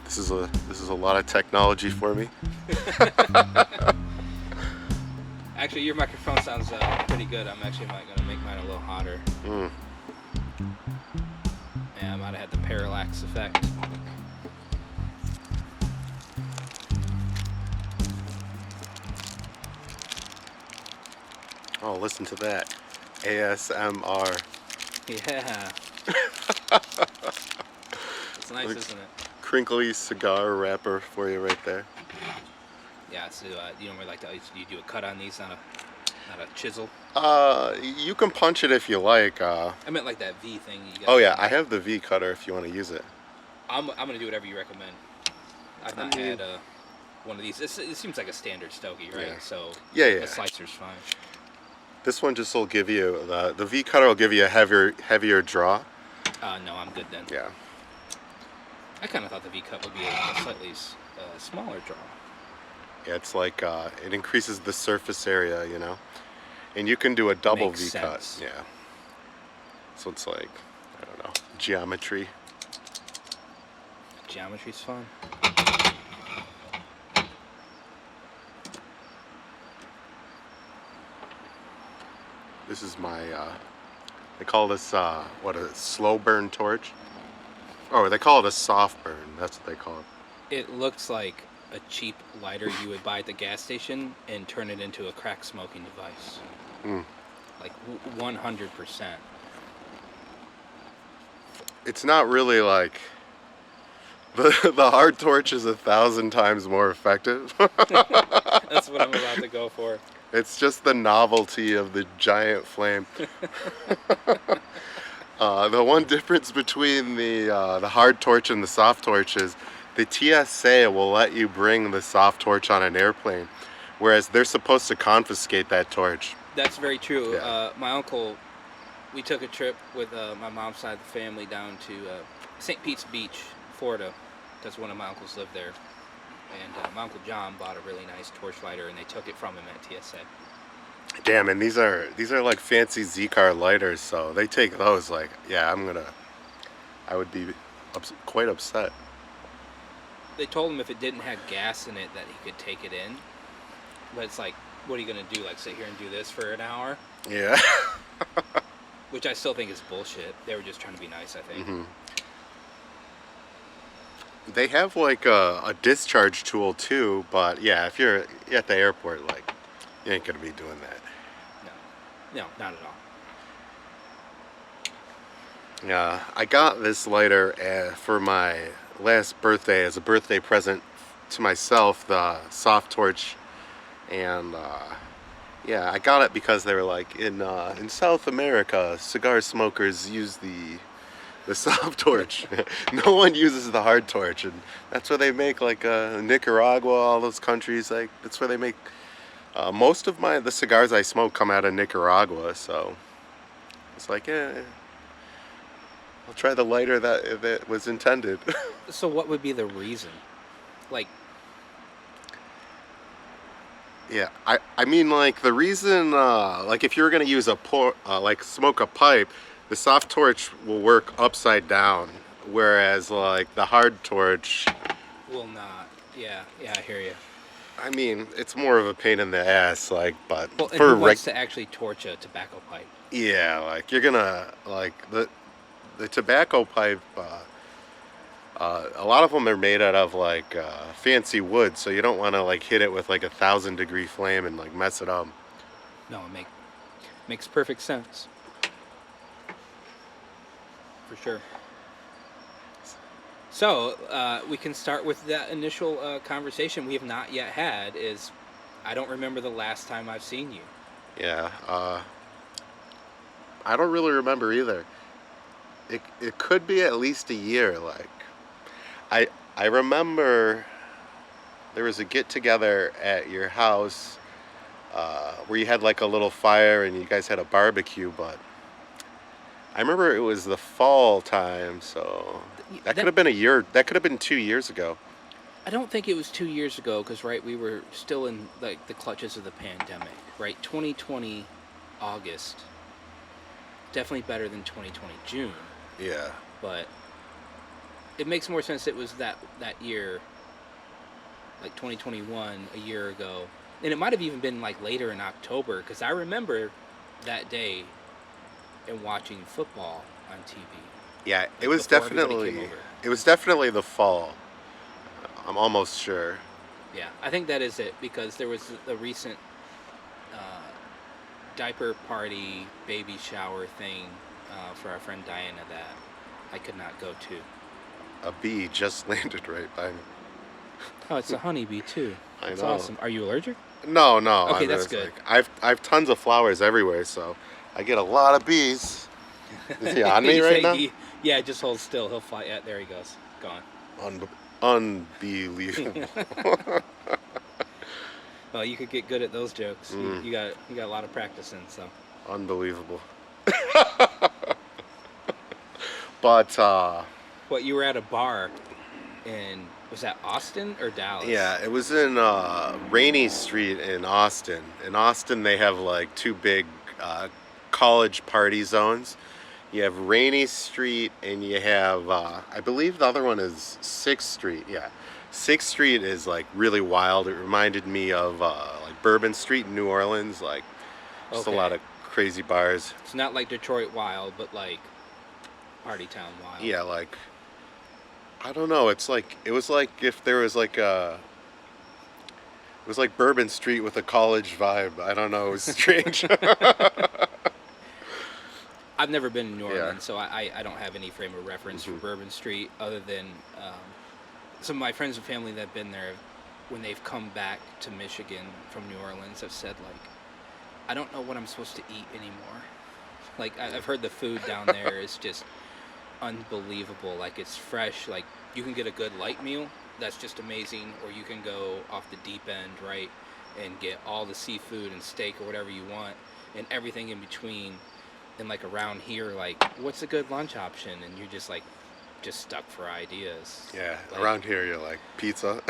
This is a lot of technology for me. Actually, your microphone sounds pretty good. I'm actually going to make mine a little hotter. Mm. Yeah, I might have had the parallax effect. Oh, listen to that. ASMR. Yeah. It's nice, isn't it? Crinkly cigar wrapper for you right there. Yeah, so you normally like to you do a cut on these, not a chisel. You can punch it if you like. I meant like that V thing. Oh yeah, I have the V cutter if you want to use it. I'm gonna do whatever you recommend. I've not had one of these. It seems like a standard stogie, right? Yeah. So Yeah. the slicer's fine. This one just will give you the V cutter will give you a heavier draw. No, I'm good then. Yeah. I kind of thought the V cut would be a slightly smaller draw. Yeah, it's like it increases the surface area, you know, and you can do a double Makes V cut. sense. Yeah. So it's like, I don't know, geometry. Geometry's fun. This is my, they call this, what, a slow burn torch? Oh, they call it a soft burn. That's what they call it. It looks like a cheap lighter you would buy at the gas station and turn it into a crack smoking device. Mm. Like 100%. It's not really like, the hard torch is 1,000 times more effective. That's what I'm about to go for. It's just the novelty of the giant flame. The one difference between the hard torch and the soft torch is the TSA will let you bring the soft torch on an airplane, whereas they're supposed to confiscate that torch. That's very true. Yeah. My uncle, we took a trip with my mom's side of the family down to St. Pete's Beach, Florida, because one of my uncles lived there. And my Uncle John bought a really nice torch lighter, and they took it from him at TSA. Damn, and these are like fancy Z-car lighters, so they take those like, yeah, I would be quite upset. They told him if it didn't have gas in it that he could take it in. But it's like, what are you going to do? Like sit here and do this for an hour? Yeah. Which I still think is bullshit. They were just trying to be nice, I think. Mm-hmm. They have like a discharge tool too, but yeah, if you're at the airport, like, you ain't gonna be doing that. No, not at all. Yeah, I got this lighter for my last birthday as a birthday present to myself, the soft torch, and yeah, I got it because they were like in South America, cigar smokers use the soft torch. No one uses the hard torch, and that's where they make like Nicaragua, all those countries. Like that's where they make most of the cigars I smoke come out of Nicaragua. So it's like, yeah, I'll try the lighter that was intended. So what would be the reason? Like, yeah, I mean like the reason like if you're gonna use like smoke a pipe, the soft torch will work upside down, whereas like the hard torch will not. Yeah, I hear you. I mean, it's more of a pain in the ass, like, but Well, and who wants to actually torch a tobacco pipe? Yeah, like you're gonna like the tobacco pipe. A lot of them are made out of like fancy wood, so you don't want to like hit it with like 1,000-degree flame and like mess it up. No, it makes perfect sense. For sure. So, we can start with that initial conversation we have not yet had is, I don't remember the last time I've seen you. Yeah, I don't really remember either. It could be at least a year, like, I remember there was a get-together at your house where you had like a little fire and you guys had a barbecue, but I remember it was the fall time, so that could have been a year. That could have been 2 years ago. I don't think it was 2 years ago because, right, we were still in like the clutches of the pandemic, right? 2020 August, definitely better than 2020 June. Yeah. But it makes more sense. It was that year, like 2021, a year ago, and it might have even been like later in October, because I remember that day and watching football on TV. Yeah, Like, it was before everybody came definitely over. it was definitely the fall. I'm almost sure. Yeah, I think that is it, because there was a recent uh, diaper party, baby shower thing for our friend Diana that I could not go to. A bee just landed right by me. Oh, it's a honeybee too. I That's know. awesome. Are you allergic? No, no. Okay, I mean, that's it's good. like, I've tons of flowers everywhere, so I get a lot of bees. Is he on me You right say now? yeah, just hold still. He'll fly. Yeah, there he goes. Gone. Unbelievable. Well, you could get good at those jokes. Mm. You got a lot of practice in. So. Unbelievable. But What, you were at a bar in, was that Austin or Dallas? yeah, it was in Rainey Street in Austin. In Austin, they have like two big college party zones. You have Rainey Street, and you have, I believe the other one is 6th Street. Yeah, 6th Street is like really wild. It reminded me of like Bourbon Street in New Orleans, like just a lot of crazy bars. It's not like Detroit wild, but like Party Town wild. Yeah, like, I don't know. It was like if there was like it was like Bourbon Street with a college vibe. I don't know. It was strange. I've never been in New Yeah. Orleans, so I don't have any frame of reference for Bourbon Street other than some of my friends and family that have been there, when they've come back to Michigan from New Orleans, have said, like, I don't know what I'm supposed to eat anymore. Like, I've heard the food down there is just unbelievable. Like, it's fresh. Like, you can get a good light meal that's just amazing, or you can go off the deep end, right, and get all the seafood and steak or whatever you want, and everything in between. And like around here, like, what's a good lunch option? And you're just like, just stuck for ideas. Yeah, Like, around here you're like pizza.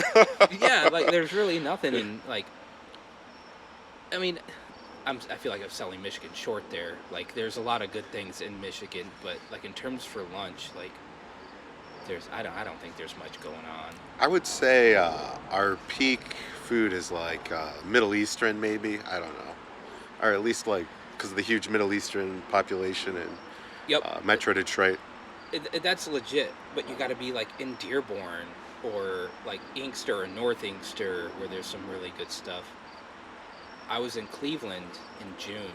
yeah, like there's really nothing in, like, I mean, I feel like I'm selling Michigan short there. Like, there's a lot of good things in Michigan, but like in terms for lunch, like, I don't think there's much going on. I would say our peak food is like Middle Eastern, maybe. I don't know, or at least like because of the huge Middle Eastern population in Yep. Metro Detroit. That's legit, but you got to be like in Dearborn or like Inkster or North Inkster, where there's some really good stuff. I was in Cleveland in June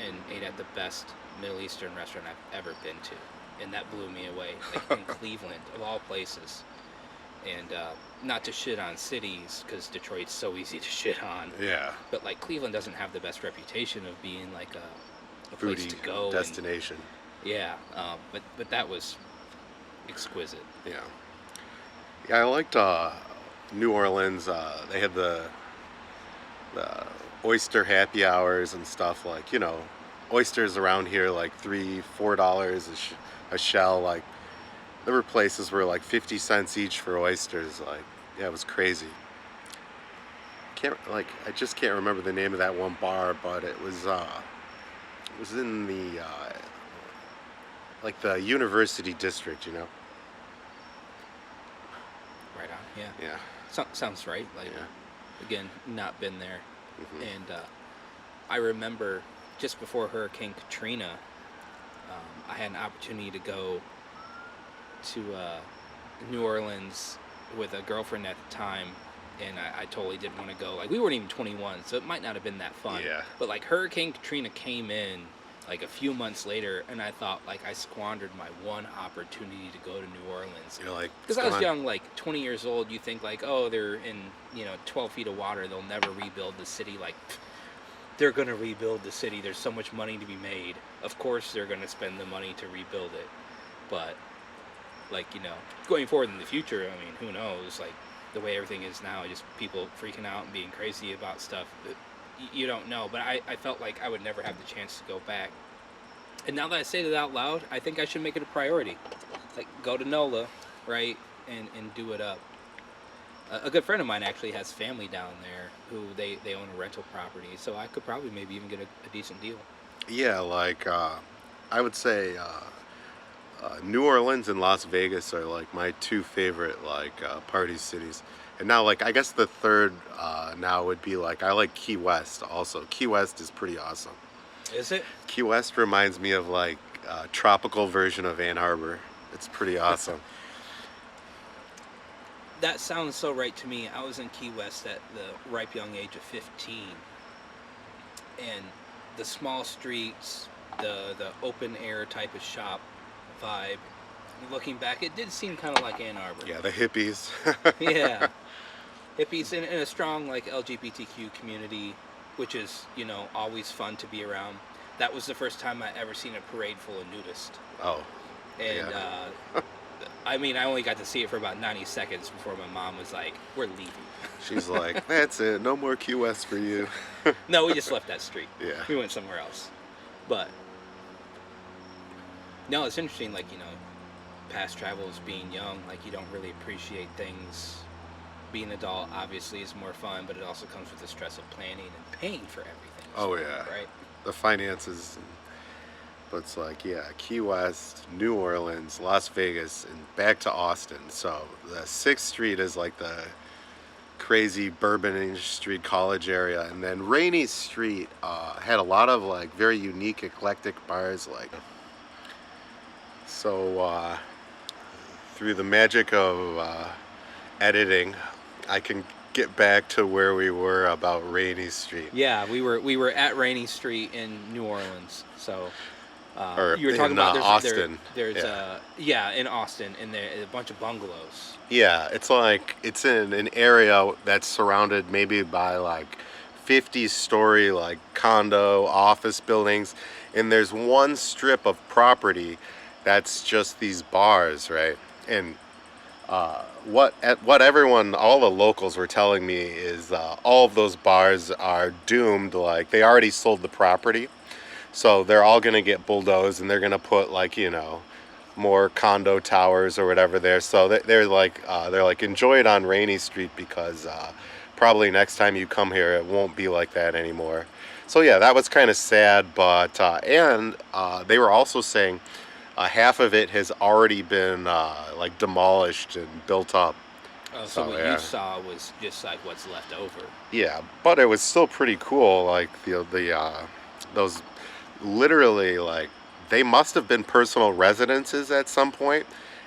and ate at the best Middle Eastern restaurant I've ever been to, and that blew me away. Like, in Cleveland, of all places. And not to shit on cities, because Detroit's so easy to shit on. Yeah, But like, Cleveland doesn't have the best reputation of being like a place foodie to go. destination. Yeah, but that was exquisite. Yeah, yeah. I liked New Orleans. They had the oyster happy hours and stuff. Like, you know, oysters around here like $3-4 a shell. Like, there were places where like 50 cents each for oysters. Like, yeah, it was crazy. I just can't remember the name of that one bar, but it was in the like the university district, you know. Right on. Yeah. Yeah. Sounds right. Like, Yeah. again, not been there. Mhm. And I remember just before Hurricane Katrina, I had an opportunity to go to New Orleans with a girlfriend at the time, and I totally didn't want to go. Like, we weren't even 21, so it might not have been that fun. Yeah. But like, Hurricane Katrina came in like a few months later, and I thought, like, I squandered my one opportunity to go to New Orleans. You're like, Because I was young, like 20 years old, you think like, oh, they're in, 12 feet of water, they'll never rebuild the city. Like, they're going to rebuild the city. There's so much money to be made. Of course they're going to spend the money to rebuild it. But, like, going forward in the future, I mean, who knows? Like, the way everything is now, just people freaking out and being crazy about stuff. You don't know. But I felt like I would never have the chance to go back. And now that I say that out loud, I think I should make it a priority. Like, go to NOLA, right, and do it up. A good friend of mine actually has family down there who they own a rental property, so I could probably maybe even get a decent deal. yeah, like I would say New Orleans and Las Vegas are like my two favorite like party cities. And now like I guess the third now would be like I like Key West also. Key West is pretty awesome. Is it? Key West reminds me of like a tropical version of Ann Arbor. It's pretty awesome. That sounds so right to me. I was in Key West at the ripe young age of 15, and the small streets, the open air type of shop vibe. Looking back, it did seem kind of like Ann Arbor. Yeah, the hippies. Yeah, hippies in a strong like LGBTQ community, which is always fun to be around. That was the first time I ever seen a parade full of nudists. Oh. And yeah. I mean, I only got to see it for about 90 seconds before my mom was like, "We're leaving." She's like, "That's it. No more Key West for you." No, we just left that street. Yeah. We went somewhere else. But no, it's interesting. Like past travels, being young, like you don't really appreciate things. Being an adult obviously is more fun, but it also comes with the stress of planning and paying for everything. Oh yeah. Right. The finances. But it's like, yeah, Key West, New Orleans, Las Vegas, and back to Austin. So the 6th Street is like the crazy Bourbon Street College area. And then Rainey Street had a lot of like very unique, eclectic bars. Like, so through the magic of editing, I can get back to where we were about Rainey Street. Yeah, we were at Rainey Street in New Orleans. So Or you were talking in about Austin. There's in Austin, and there a bunch of bungalows. Yeah, it's like it's in an area that's surrounded maybe by like 50-story like condo office buildings, and there's one strip of property that's just these bars, right? And what all the locals were telling me is all of those bars are doomed. Like they already sold the property. So they're all going to get bulldozed, and they're going to put like, more condo towers or whatever there. So they're like enjoy it on Rainey Street because probably next time you come here, it won't be like that anymore. So yeah, that was kind of sad. But and they were also saying half of it has already been like demolished and built up. Oh, so what you saw was just like what's left over. Yeah, but it was still pretty cool. Like those. Literally, like they must have been personal residences at some point,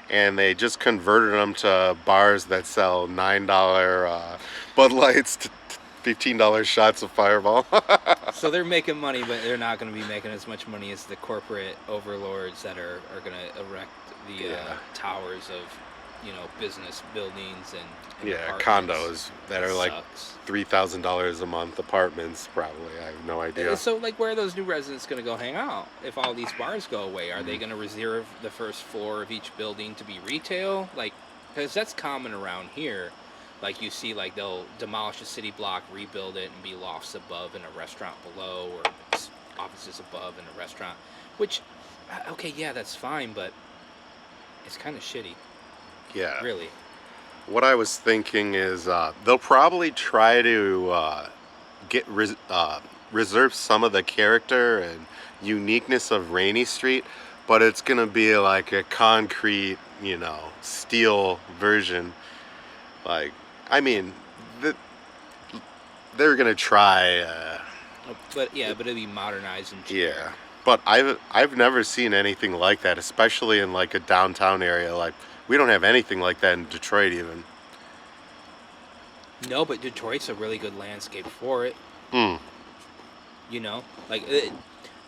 and they just converted them to bars that sell $9 Bud Lights to $15 shots of Fireball. So they're making money, but they're not going to be making as much money as the corporate overlords that are going to erect the towers of business buildings and condos that are like sucks. $3,000 a month apartments. Probably, I have no idea. So like, where are those new residents going to go hang out if all these bars go away? Are they going to reserve the first floor of each building to be retail? Like, because that's common around here. Like you see, like they'll demolish a city block, rebuild it, and be lofts above and a restaurant below, or offices above and a restaurant. Which, okay, yeah, that's fine, but it's kind of shitty. Yeah. Really. What I was thinking is they'll probably try to reserve some of the character and uniqueness of Rainey Street, but it's going to be like a concrete, steel version. Like, I mean, they're going to try. But it'll be modernized and cheap. Yeah. But I've never seen anything like that, especially in like a downtown area. Like, we don't have anything like that in Detroit even. No, but Detroit's a really good landscape for it. There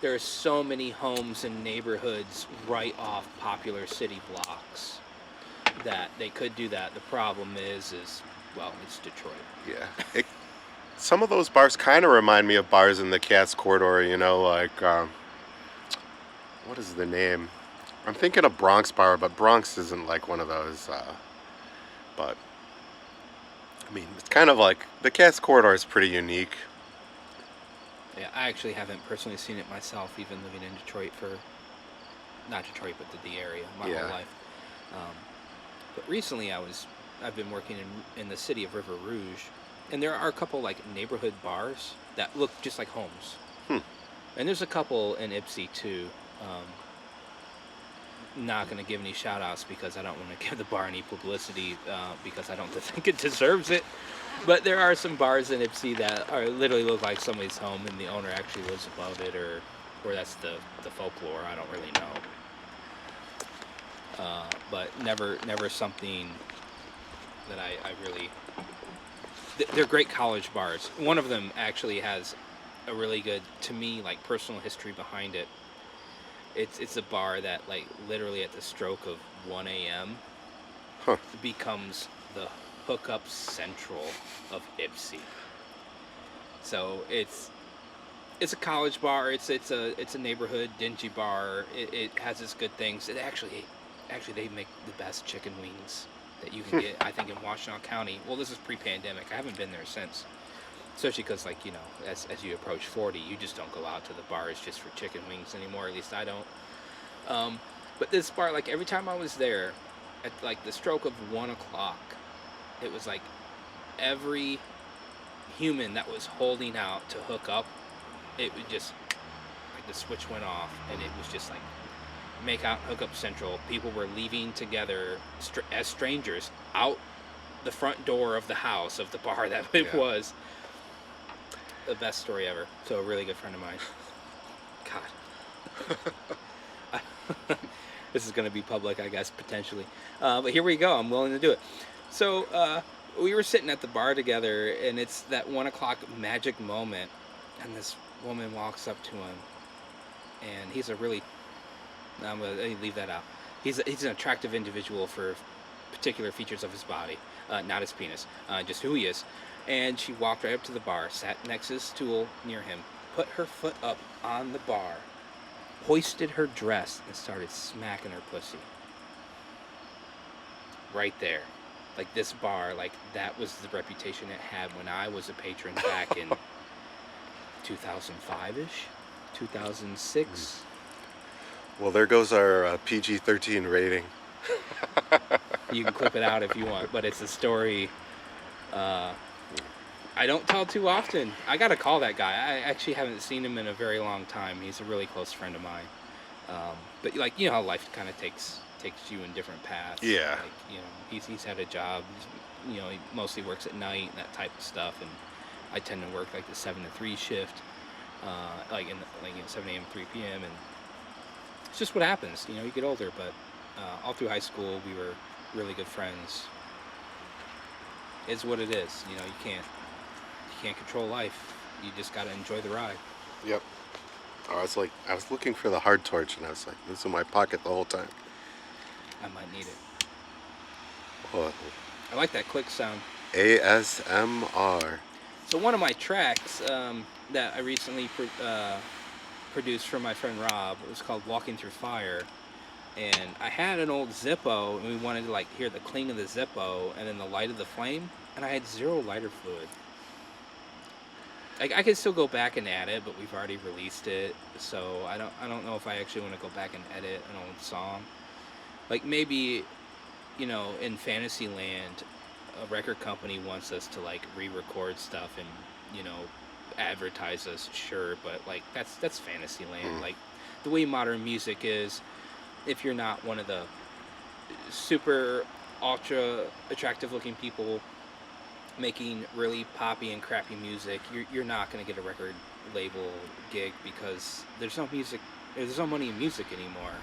are so many homes and neighborhoods right off popular city blocks that they could do that. The problem is well, it's Detroit. Yeah. Some of those bars kind of remind me of bars in the Cass Corridor, like, what is the name? I'm thinking of Bronx Bar, but Bronx isn't like one of those. But, I mean, it's kind of like, the Cass Corridor is pretty unique. Yeah, I actually haven't personally seen it myself, even living in Detroit not Detroit, but the area, my whole life. But recently I've been working in the city of River Rouge, and there are a couple like neighborhood bars that look just like homes. And there's a couple in Ypsi too. not going to give any shout outs because I don't want to give the bar any publicity because I don't think it deserves it. But there are some bars in Ipsy that are literally look like somebody's home and the owner actually lives above it, or that's the folklore. I don't really know. But never something that I really... They're great college bars. One of them actually has a really good, to me, like, personal history behind it. It's a bar that, like, literally at the stroke of 1 a.m. becomes the hookup central of Ipsy. So it's a college bar. It's a neighborhood dingy bar. It has its good things. It actually they make the best chicken wings that you can get, I think, in Washtenaw County. Well, this is pre-pandemic. I haven't been there since. Especially because, like, you know, as you approach 40, you just don't go out to the bars just for chicken wings anymore. At least I don't. But this bar, like, every time I was there, at, like, the stroke of 1 o'clock, it was like every human that was holding out to hook up, it would just, like, the switch went off, and it was just like, make out, hook up central. People were leaving together as strangers out the front door of the house of the bar that it was. The best story ever. So a really good friend of mine. God. This is going to be public, I guess, potentially. But here we go. I'm willing to do it. So we were sitting at the bar together, and it's that 1 o'clock magic moment, and this woman walks up to him, and he's a really... I'm going to leave that out. He's an attractive individual for particular features of his body, not his penis, just who he is. And she walked right up to the bar, sat next to his stool near him, put her foot up on the bar, hoisted her dress, and started smacking her pussy. Right there. Like, this bar, like, that was the reputation it had when I was a patron back in 2005-ish, 2006. Well, there goes our PG-13 rating. You can clip it out if you want, but it's a story I don't tell too often. I gotta call that guy. I actually haven't seen him in a very long time. He's a really close friend of mine. But, like, you know how life kind of takes you in different paths. Yeah. Like, you know, he's had a job. You know, he mostly works at night and that type of stuff. And I tend to work like the 7 to 3 shift, like in 7 a.m. to 3 p.m. And it's just what happens. You know, you get older. But all through high school, we were really good friends. It's what it is. You know, you can't control life. You just gotta enjoy the ride. Yep. I was looking for the hard torch, and I was like, this is in my pocket the whole time. I might need it. What? I like that click sound. ASMR. So one of my tracks that I recently produced for my friend Rob, it was called Walking Through Fire. And I had an old Zippo, and we wanted to, like, hear the cling of the Zippo and then the light of the flame, and I had 0 lighter fluid. I could still go back and add it, but we've already released it, so I don't know if I actually want to go back and edit an old song. Like, maybe, you know, in Fantasyland, a record company wants us to, like, re-record stuff and, you know, advertise us, sure, but, like, that's Fantasyland. Like, the way modern music is, if you're not one of the super ultra attractive looking people making really poppy and crappy music, you're not going to get a record label gig because there's no money in music anymore.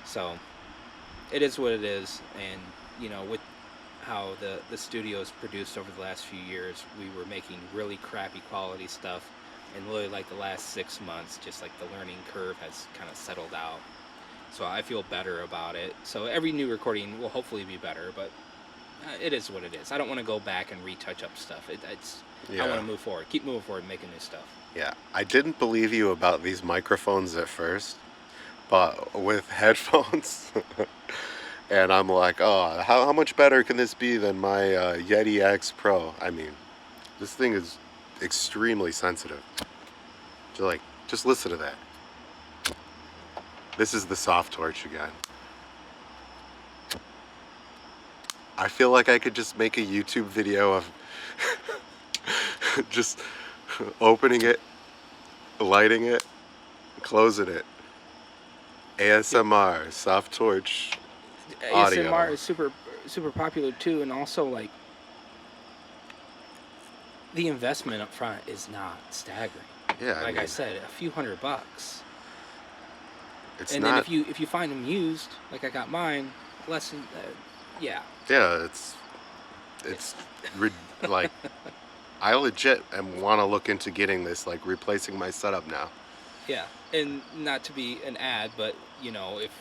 So it is what it is. And, you know, with how the studio's produced over the last few years, we were making really crappy quality stuff, and literally, like, the last 6 months, just like the learning curve has kind of settled out. So I feel better about it. So every new recording will hopefully be better, but it is what it is. I don't want to go back and retouch up stuff. I want to move forward. Keep moving forward and making new stuff. Yeah, I didn't believe you about these microphones at first, but with headphones, and I'm like, oh, how much better can this be than my Yeti X Pro? I mean, this thing is extremely sensitive. Just listen to that. This is the soft torch again. I feel like I could just make a YouTube video of just opening it, lighting it, closing it, ASMR, soft torch audio. ASMR is super popular too, and also like the investment up front is not staggering. Yeah, Like I said, a few $100. It's And not. then if you find them used, like I got mine, less than yeah. Yeah, it's like I legit am want to look into getting this, like replacing my setup now. Yeah, and not to be an ad, but you know, if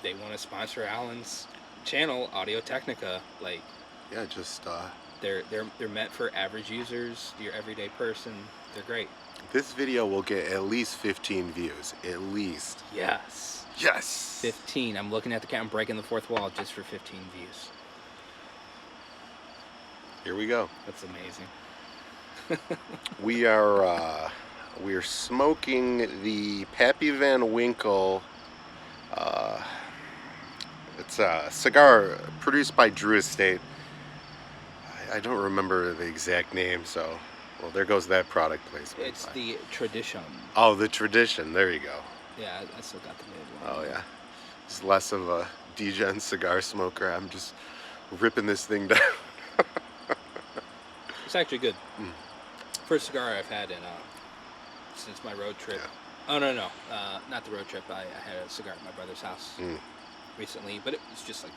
they want to sponsor Alan's channel, Audio Technica, like Yeah, just they're meant for average users, your everyday person. They're great. this video will get at least 15 views, at least. Yes. Yes. 15. I'm looking at the count. I'm breaking the fourth wall just for 15 views. Here we go. That's amazing. We are smoking the Pappy Van Winkle. It's a cigar produced by Drew Estate. I don't remember the exact name, so well, there goes that product placement. It's the Tradition. Oh, the Tradition. There you go. Yeah, I still got the mid one. Oh yeah, it's less of a degen cigar smoker. I'm just ripping this thing down. It's actually good. First cigar I've had in since my road trip. Yeah. Oh no, not the road trip. I had a cigar at my brother's house recently, but it was just like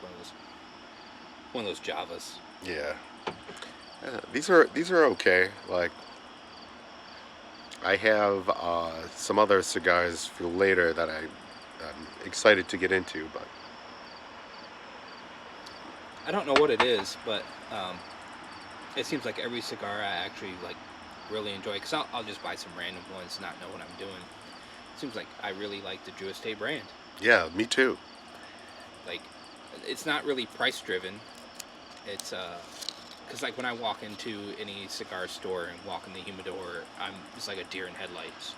one of those Javas. Yeah. These are okay. Like I have some other cigars for later that I'm excited to get into, but I don't know what it is, but it seems like every cigar I actually like really enjoy, because I'll just buy some random ones, not know what I'm doing. It seems like I really like the Drew Estate brand. yeah, me too. Like, it's not really price driven. It's because like when I walk into any cigar store and walk in the humidor, it's like a deer in headlights.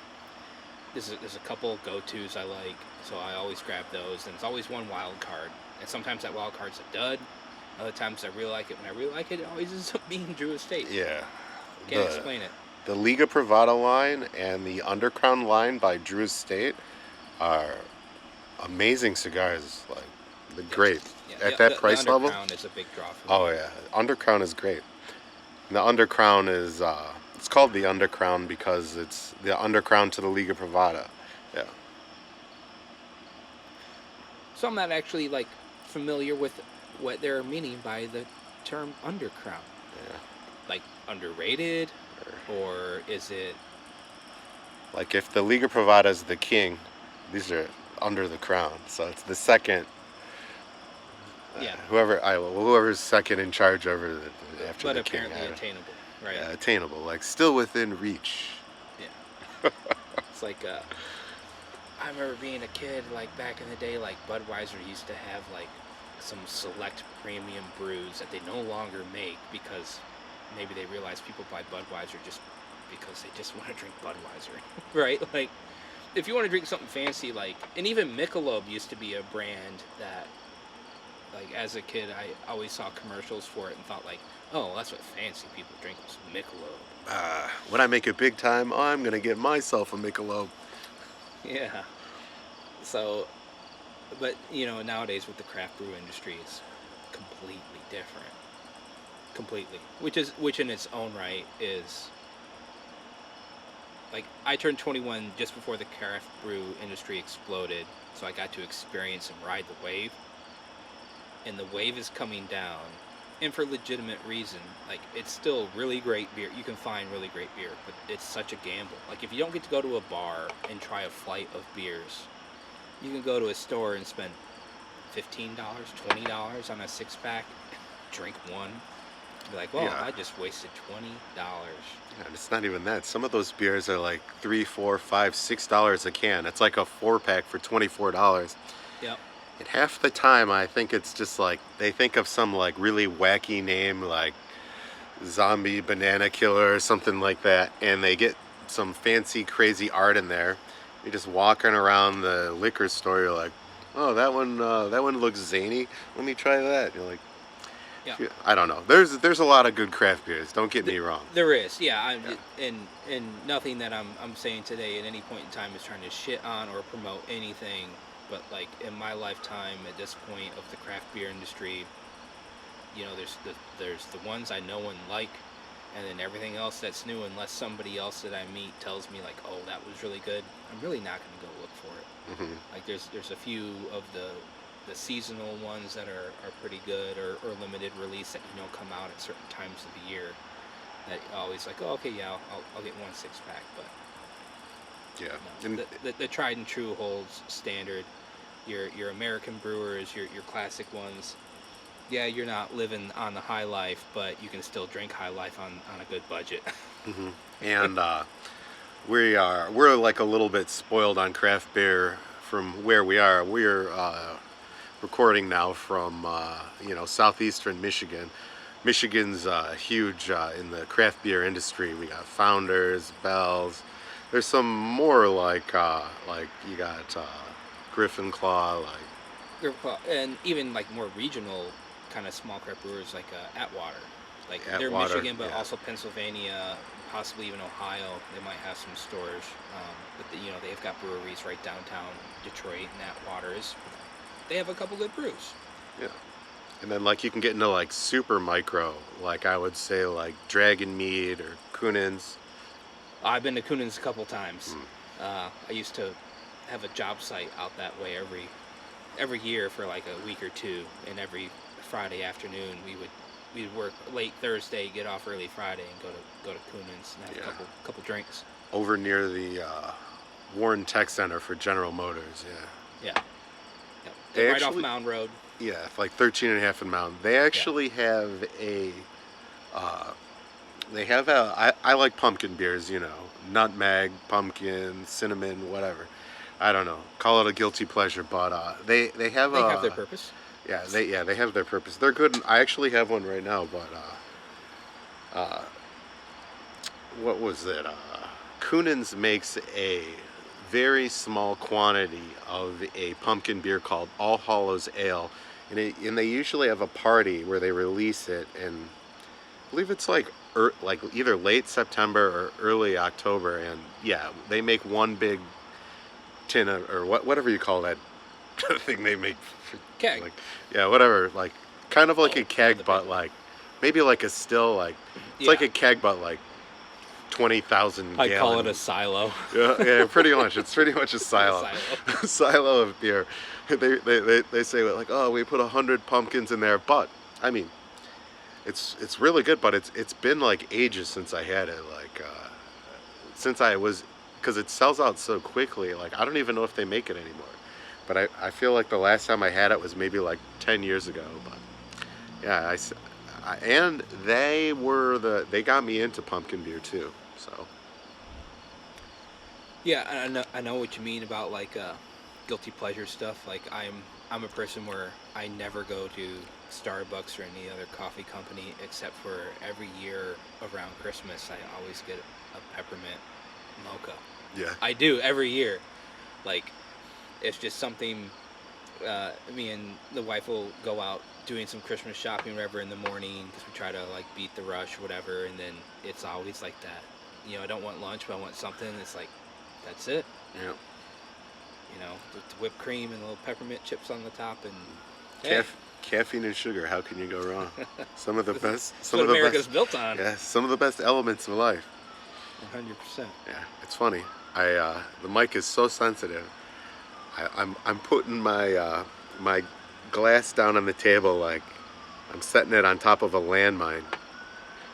There's a couple go-tos I like, so I always grab those, and it's always one wild card. And sometimes that wild card's a dud. Other times I really like it. When I really like it, it always ends up being Drew Estate. Yeah. Can't explain it. The Liga Privada line and the Undercrown line by Drew Estate are amazing cigars. Like, they're great. Yeah, At that price the level. Undercrown is a big draw for me. Oh yeah, Undercrown is great. And the Undercrown is it's called the Undercrown because it's the Undercrown to the Liga Privada. Yeah. So I'm not actually like familiar with what they're meaning by the term undercrown. Yeah. Like underrated, or is it? Like if the Liga Privada is the king, these are under the crown. So it's the second. Yeah. Whoever's second in charge over after But the king. apparently attainable, right? Yeah, attainable, like still within reach. Yeah. It's like I remember being a kid, like back in the day, like Budweiser used to have like some select premium brews that they no longer make because maybe they realize people buy Budweiser just because they just want to drink Budweiser, right? Like if you want to drink something fancy, like, and even Michelob used to be a brand that, like, as a kid, I always saw commercials for it and thought, like, oh, that's what fancy people drink is Michelob. When I make it big time, I'm gonna get myself a Michelob. Yeah. So, but, you know, nowadays with the craft brew industry, it's completely different. Completely. Which in its own right is, like, I turned 21 just before the craft brew industry exploded, so I got to experience and ride the wave. And the wave is coming down, and for legitimate reason. Like, it's still really great beer. You can find really great beer, but it's such a gamble. Like, if you don't get to go to a bar and try a flight of beers, you can go to a store and spend $15, $20 on a six-pack, drink one, be like, well, Yeah. I just wasted $20. Yeah, and it's not even that. Some of those beers are like $3, $4, $5, $6 a can. It's like a 4-pack for $24. Yep. And half the time, I think it's just like they think of some like really wacky name, like Zombie Banana Killer or something like that, and they get some fancy, crazy art in there. You're just walking around the liquor store. You're like, oh, that one looks zany. Let me try that. You're like, Yeah. I don't know. There's a lot of good craft beers. Don't get me wrong. There is, yeah. And nothing that I'm saying today at any point in time is trying to shit on or promote anything but like in my lifetime at this point of the craft beer industry, you know, there's the ones I know and like, and then everything else that's new, unless somebody else that I meet tells me like, oh, that was really good, I'm really not going to go look for it. Like there's a few of the seasonal ones that are pretty good, or limited release that you know come out at certain times of the year that always like, oh, okay, yeah, I'll get 1 6-pack, but Yeah. no, the tried and true holds standard. Your American brewers, your classic ones. Yeah, you're not living on the high life, but you can still drink high life on a good budget. And we're like a little bit spoiled on craft beer from where we are. We're recording now from southeastern Michigan. Michigan's huge in the craft beer industry. We got Founders, Bell's. There's some more like you got Griffin Claw, And even like more regional kind of small craft brewers like Atwater. Like they're Atwater, Michigan, but yeah. also Pennsylvania, possibly even Ohio. They might have some stores, but they've got breweries right downtown Detroit, and Atwater's. They have a couple good brews. Yeah. And then like you can get into like super micro, like I would say like Dragon Mead or Kunin's. I've been to Kunin's a couple times. I used to have a job site out that way every year for like a week or two, and every Friday afternoon we'd work late Thursday, get off early Friday, and go to Kunin's and have a couple drinks. Over near the Warren Tech Center for General Motors, yeah. They right actually, off Mound Road. Yeah, like 13 and a half in Mound. They actually have I like pumpkin beers, nutmeg, pumpkin, cinnamon, whatever. I don't know. Call it a guilty pleasure, but they have their purpose. Yeah, they have their purpose. They're good. I actually have one right now, but what was it? Kunin's makes a very small quantity of a pumpkin beer called All Hallows Ale, and they usually have a party where they release it, and I believe it's like either late September or early October, and yeah, they make one big tin of, or whatever you call that thing they make. Keg. Like, yeah, whatever. Like kind of like a keg, but like maybe like a still like it's like a keg, but like 20,000 gallon. I call it a silo. Yeah, pretty much. It's pretty much a silo. Silo of beer. They say like, oh, we put 100 pumpkins in there, but I mean, it's really good. But it's been like ages since I had it. Like since I was, because it sells out so quickly. Like I don't even know if they make it anymore. But I feel like the last time I had it was maybe like 10 years ago. But yeah, and they got me into pumpkin beer too. So yeah, I know what you mean about like guilty pleasure stuff. Like I'm a person where I never go to Starbucks or any other coffee company, except for every year around Christmas I always get a peppermint mocha. yeah, I do every year. Like it's just something. Me and the wife will go out doing some Christmas shopping, whatever, in the morning, because we try to like beat the rush, whatever. And then it's always like that. I don't want lunch, but I want something. It's like, that's it. yeah. With the whipped cream and little peppermint chips on the top, and Caffeine and sugar. How can you go wrong? Some of the best. That's what America's built on. Yeah, some of the best elements of life. 100%. Yeah, it's funny. The mic is so sensitive. I'm putting my my glass down on the table like I'm setting it on top of a landmine.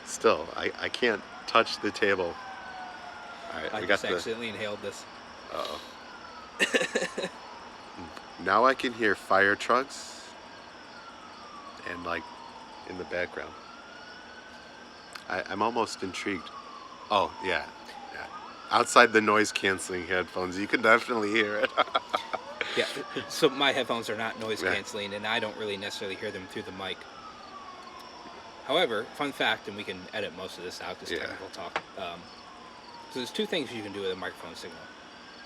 Still, I can't touch the table. All right, I just accidentally inhaled this. Uh-oh. Now I can hear fire trucks and like in the background. I'm almost intrigued. Oh yeah. Outside the noise canceling headphones, you can definitely hear it. Yeah, so my headphones are not noise canceling, and I don't really necessarily hear them through the mic. However, fun fact, and we can edit most of this out, this technical talk. So there's two things you can do with a microphone signal.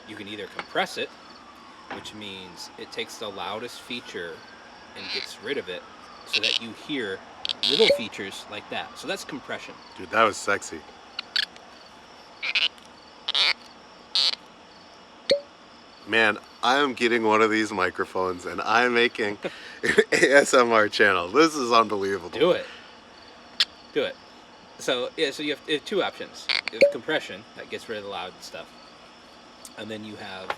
You can either compress it, which means it takes the loudest feature and gets rid of it, so that you hear little features like that. So that's compression. Dude, that was sexy. Man, I am getting one of these microphones and I'm making an ASMR channel. This is unbelievable. Do it. Do it. So yeah, so you have two options. You have compression that gets rid of the loud stuff, and then you have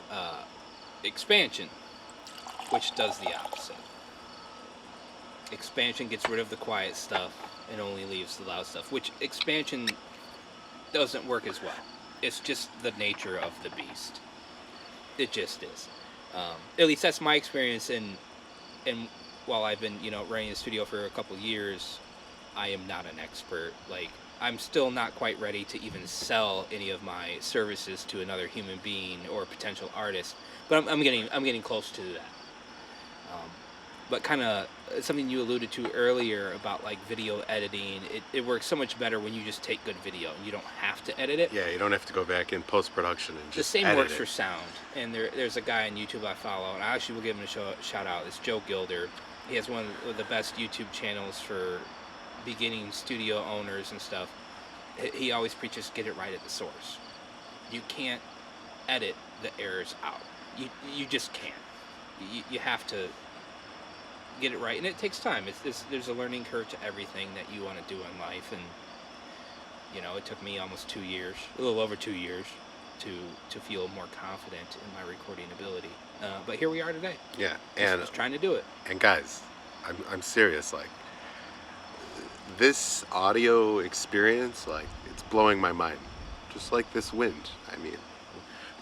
expansion, which does the opposite. Expansion gets rid of the quiet stuff and only leaves the loud stuff, which expansion doesn't work as well. It's just the nature of the beast. It just is. At least that's my experience. And while I've been, running the studio for a couple years, I am not an expert. Like, I'm still not quite ready to even sell any of my services to another human being or potential artist. But I'm getting close to that. But kind of something you alluded to earlier about like video editing, it works so much better when you just take good video and you don't have to edit it. Yeah, you don't have to go back in post-production and just the same edit works it. for sound. And there's a guy on YouTube I follow, and I actually will give him a shout out. It's Joe Gilder. He has one of the best YouTube channels for beginning studio owners and stuff. He always preaches get it right at the source. You can't edit the errors out. You just can't. You have to get it right, and it takes time. There's a learning curve to everything that you want to do in life, and it took me almost 2 years, a little over 2 years, to feel more confident in my recording ability. But here we are today. Yeah, and just trying to do it. And guys, I'm serious. Like, this audio experience, like, it's blowing my mind, just like this wind. I mean,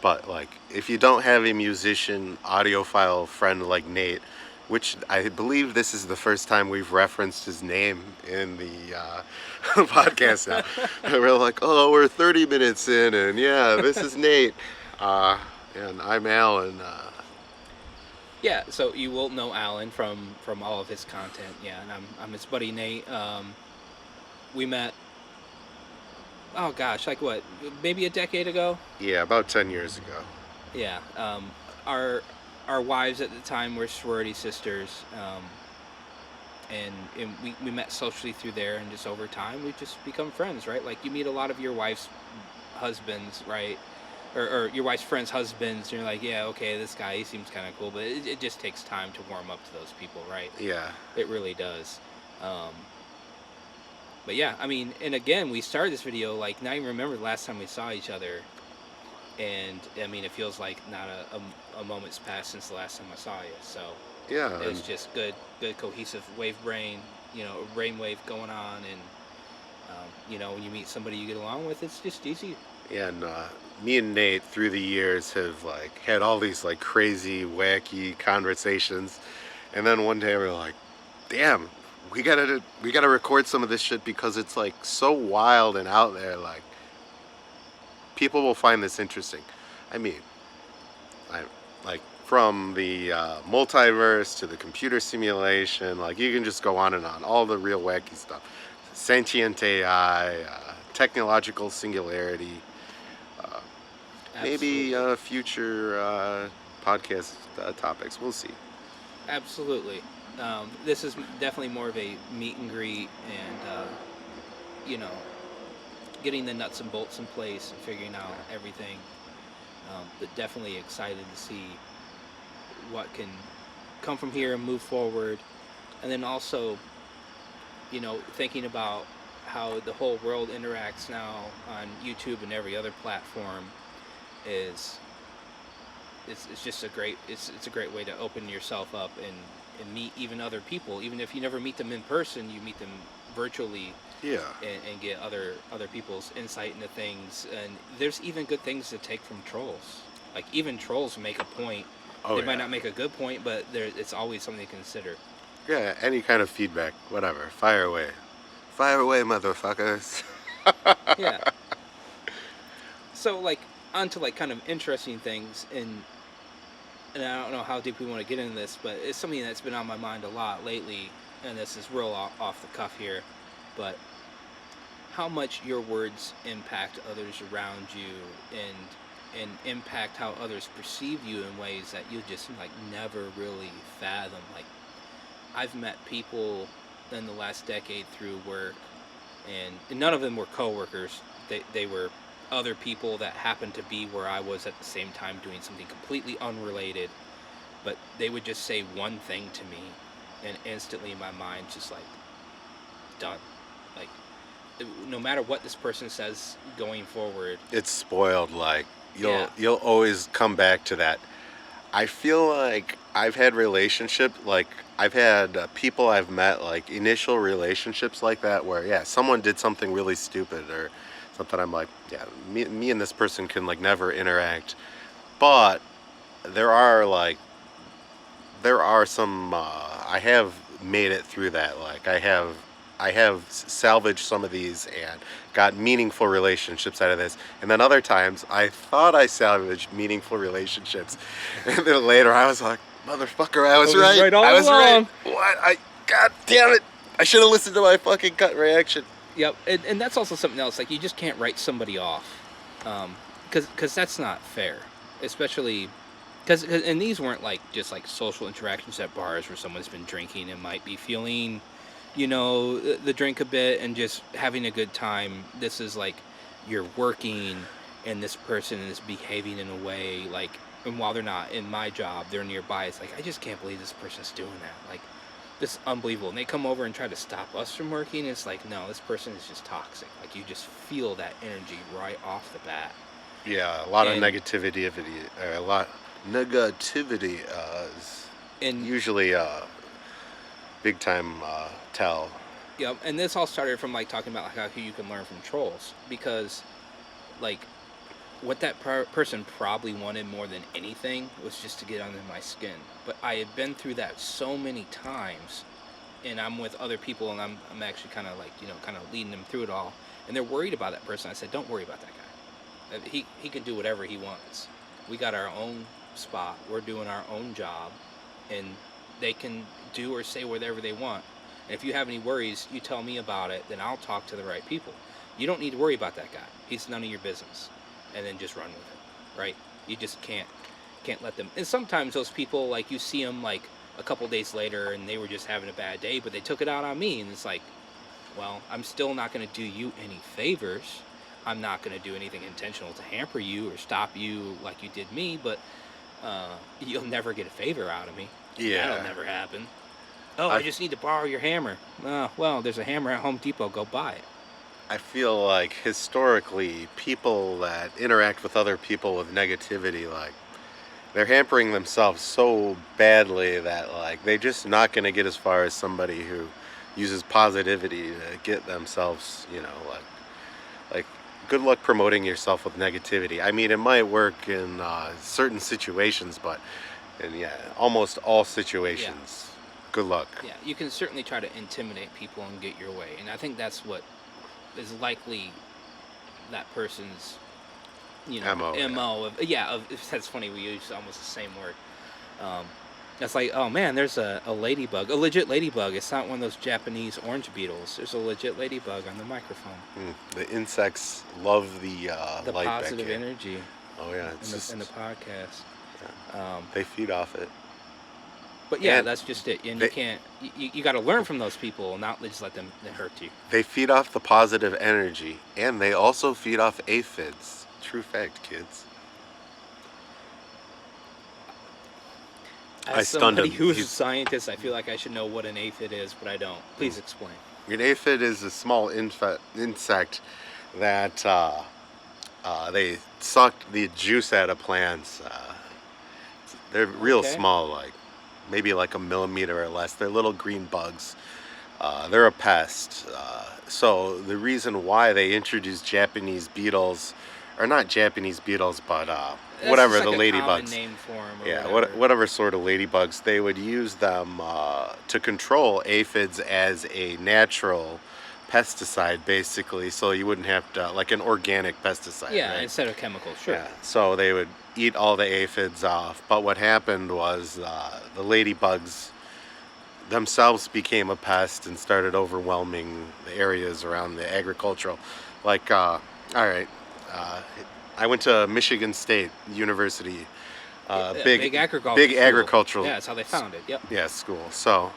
but like, if you don't have a musician audiophile friend like Nate, which I believe this is the first time we've referenced his name in the podcast now. We're like, oh, we're 30 minutes in, and yeah, this is Nate, and I'm Alan. Yeah, so you will know Alan from all of his content. Yeah, and I'm his buddy Nate. We met, oh gosh, like what, maybe a decade ago? Yeah, about 10 years ago. Yeah, our wives at the time were sorority sisters, and we met socially through there, and just over time we've just become friends, right? Like, you meet a lot of your wife's husbands, right? Or your wife's friends' husbands, and you're like, yeah, okay, this guy, he seems kind of cool, but it just takes time to warm up to those people, right? Yeah. It really does. But yeah, I mean, and again, we started this video, like, not even remember the last time we saw each other. And I mean, it feels like not a moment's passed since the last time I saw you. So yeah, it was just good cohesive wave brain, brainwave going on, and when you meet somebody you get along with, it's just easy. Yeah, and me and Nate through the years have like had all these like crazy, wacky conversations, and then one day we're like, damn, we gotta record some of this shit because it's like so wild and out there, like. People will find this interesting. I mean, like from the multiverse to the computer simulation, like you can just go on and on. All the real wacky stuff. Sentient AI, technological singularity, maybe future podcast topics. We'll see. Absolutely. This is definitely more of a meet and greet and, getting the nuts and bolts in place and figuring out everything, but definitely excited to see what can come from here and move forward. And then also, thinking about how the whole world interacts now on YouTube and every other platform it's just a great way to open yourself up and meet even other people. Even if you never meet them in person, you meet them virtually. Yeah. And get other people's insight into things. And there's even good things to take from trolls. Like, even trolls make a point. They might not make a good point, but it's always something to consider. Yeah, any kind of feedback, whatever. Fire away. Fire away, motherfuckers. Yeah. So, like, on to, like, kind of interesting things. And I don't know how deep we want to get into this, but it's something that's been on my mind a lot lately. And this is real off the cuff here. But how much your words impact others around you and impact how others perceive you in ways that you just like never really fathom. Like, I've met people in the last decade through work, and none of them were coworkers. They were other people that happened to be where I was at the same time doing something completely unrelated, but they would just say one thing to me, and instantly my mind just like done. Like no matter what this person says going forward, It's spoiled. Like Yeah. you'll always come back to that. I feel like I've had I've had people I've met, like initial relationships like that, where yeah, someone did something really stupid or something. I'm like, yeah, me and this person can like never interact. But there are like there are some I have made it through that. Like I have salvaged some of these and got meaningful relationships out of this. And then other times I thought I salvaged meaningful relationships, and then later I was like, motherfucker, I was right. right all I was along. right. What? God damn it! I should have listened to my fucking gut reaction. Yep, and that's also something else. Like you just can't write somebody off, because that's not fair. Especially, because and these weren't like just like social interactions at bars where someone's been drinking and might be feeling, the drink a bit and just having a good time. This is like you're working, and this person is behaving in a way like, and while they're not in my job, they're nearby. It's like I just can't believe this person's doing that. Like. This is unbelievable. And they come over and try to stop us from working. It's like, no, this person is just toxic. Like you just feel that energy right off the bat. Yeah, a lot of negativity. A lot negativity is And usually big time tell. yep. And this all started from like talking about how you can learn from trolls, because like what that person probably wanted more than anything was just to get under my skin. But I had been through that so many times, and I'm with other people, and I'm actually kind of like kind of leading them through it all, and they're worried about that person. I said, don't worry about that guy. He can do whatever he wants. We got our own spot. We're doing our own job, and they can do or say whatever they want. And if you have any worries, you tell me about it. Then I'll talk to the right people. You don't need to worry about that guy. He's none of your business. And then just run with it, right? You just can't let them. And sometimes those people, like you see them like a couple days later, and they were just having a bad day, but they took it out on me, and it's like, well, I'm still not going to do you any favors. I'm not going to do anything intentional to hamper you or stop you like you did me, but you'll never get a favor out of me. Yeah, that'll never happen. Oh, I just need to borrow your hammer. Well, there's a hammer at Home Depot. Go buy it. I feel like historically, people that interact with other people with negativity, like they're hampering themselves so badly that like they're just not going to get as far as somebody who uses positivity to get themselves, like good luck promoting yourself with negativity. I mean, it might work in certain situations, but in almost all situations, good luck. Yeah, you can certainly try to intimidate people and get your way, and I think that's what is likely that person's MO of that's funny, we use almost the same word. That's like, oh man, there's a ladybug, a legit ladybug. It's not one of those Japanese orange beetles. There's a legit ladybug on the microphone. The insects love the light positive back energy. Oh yeah, in the podcast. Yeah. They feed off it. But yeah, that's just it. And you got to learn from those people, not just let them hurt you. They feed off the positive energy, and they also feed off aphids. True fact, kids. As somebody who's a scientist, I feel like I should know what an aphid is, but I don't. Please explain. An aphid is a small insect that they suck the juice out of plants. They're real small, like maybe like a millimeter or less. They're little green bugs. They're a pest. So the reason why they introduced Japanese beetles, or not Japanese beetles, but whatever, the ladybugs. Name for them, yeah, whatever sort of ladybugs, they would use them to control aphids as a natural pesticide, basically, so you wouldn't have to, like an organic pesticide. Yeah, right? Instead of chemicals, sure. Yeah, so they would eat all the aphids off. But what happened was the ladybugs themselves became a pest and started overwhelming the areas around the agricultural. Like, all right, I went to Michigan State University. Big agricultural. Yeah, that's how they found it. Yep. Yeah, school. So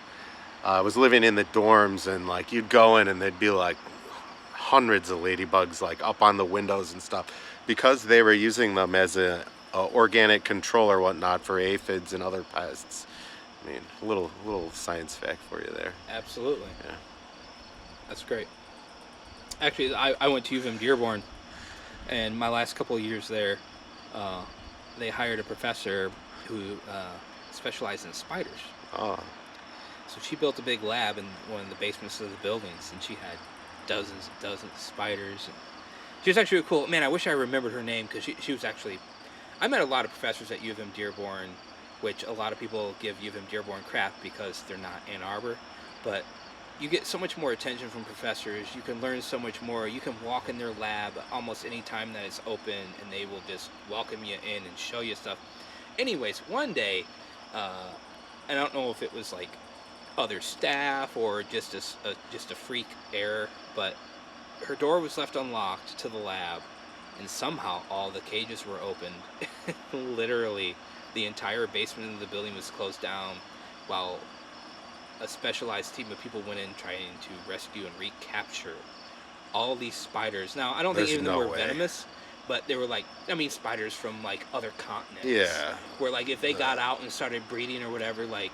I was living in the dorms, and like you'd go in and there'd be like hundreds of ladybugs like up on the windows and stuff because they were using them as a organic control or whatnot for aphids and other pests. I mean, a little science fact for you there. Absolutely. Yeah. That's great. Actually, I went to U of M Dearborn, and my last couple of years there, they hired a professor who specialized in spiders. Oh. So she built a big lab in one of the basements of the buildings, and she had dozens and dozens of spiders. And she was actually really cool. Man, I wish I remembered her name, because she was actually... I met a lot of professors at U of M Dearborn, which a lot of people give U of M Dearborn crap because they're not Ann Arbor. But you get so much more attention from professors. You can learn so much more. You can walk in their lab almost any time that it's open, and they will just welcome you in and show you stuff. Anyways, one day, I don't know if it was like other staff or just a freak error, but her door was left unlocked to the lab, and somehow all the cages were opened. Literally, the entire basement of the building was closed down while a specialized team of people went in trying to rescue and recapture all these spiders. Now, I don't think even them were venomous, but they were like, I mean, spiders from like other continents. Yeah. Where like if they got out and started breeding or whatever, like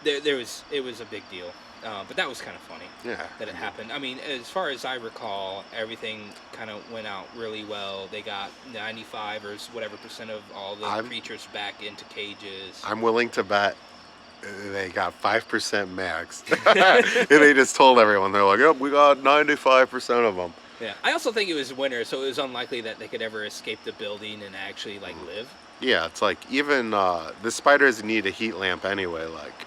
it was a big deal. But that was kind of funny. Yeah. That it happened. I mean, as far as I recall, everything kind of went out really well. They got 95 or whatever % of all the creatures back into cages. I'm willing to bet they got 5% max. And they just told everyone, they're like, yep, we got 95% of them. Yeah. I also think it was winter, so it was unlikely that they could ever escape the building and actually like live. Yeah, it's like even the spiders need a heat lamp anyway, like,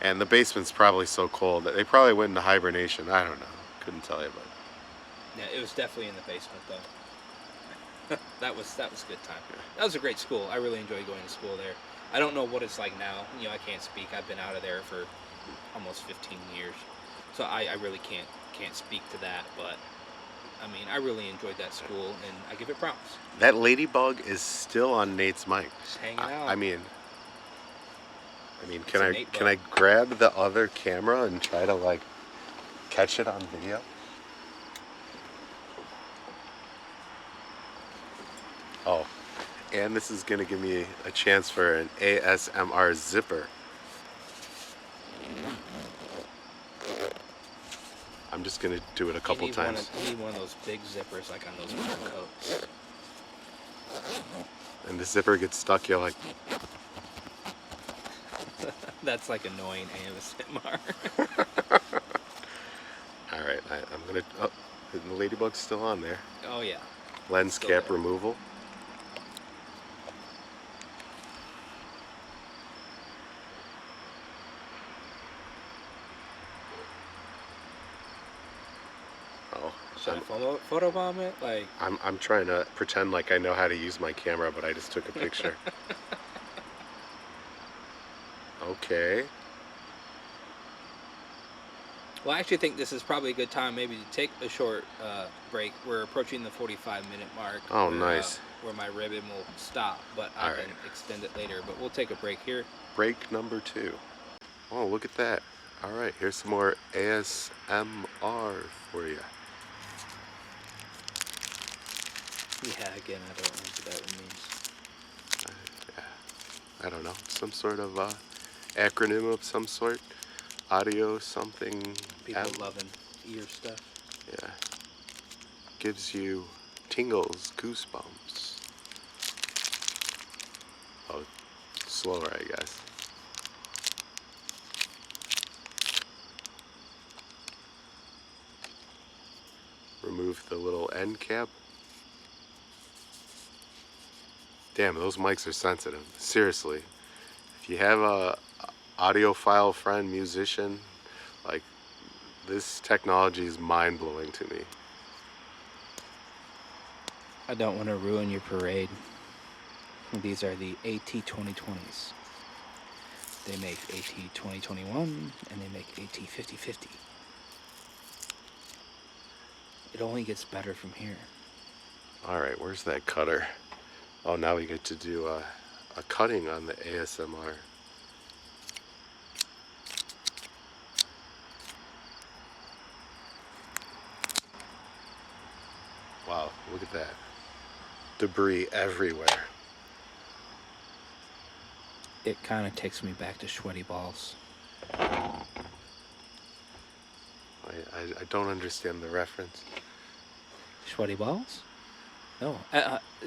and the basement's probably so cold that they probably went into hibernation. I don't know, couldn't tell you, but yeah, it was definitely in the basement though. that was a good time. Yeah. That was a great school. I really enjoyed going to school there. I don't know what it's like now. You know, I can't speak. I've been out of there for almost 15 years, so I really can't speak to that, but. I mean, I really enjoyed that school, and I give it props. That ladybug is still on Nate's mic. Just hanging out. I mean, can I grab the other camera and try to like catch it on video? Oh, and this is gonna give me a chance for an ASMR zipper. I'm just gonna do it a couple times. You need one of those big zippers, like on those winter coats. And the zipper gets stuck. You're like, that's like annoying ASMR. all right, I'm gonna. Oh, the ladybug's still on there. Oh yeah. Lens cap removal. Should I photobomb it? Like I'm trying to pretend like I know how to use my camera, but I just took a picture. Okay. Well, I actually think this is probably a good time maybe to take a short break. We're approaching the 45-minute mark. Oh, nice. Where my ribbon will stop, but I can extend it later. But we'll take a break here. Break number 2. Oh, look at that. All right, here's some more ASMR for you. Yeah, again, I don't know what that means. I don't know, some sort of acronym of some sort. Audio something. People loving ear stuff. Yeah. Gives you tingles, goosebumps. Oh, slower, I guess. Remove the little end cap. Damn, those mics are sensitive. Seriously. If you have a audiophile friend, musician, like, this technology is mind-blowing to me. I don't want to ruin your parade. These are the AT2020s. They make AT2021 and they make AT5050. It only gets better from here. Alright, where's that cutter? Oh, now we get to do a cutting on the ASMR. Wow, look at that. Debris everywhere. It kind of takes me back to sweaty balls. I don't understand the reference. Sweaty balls? No.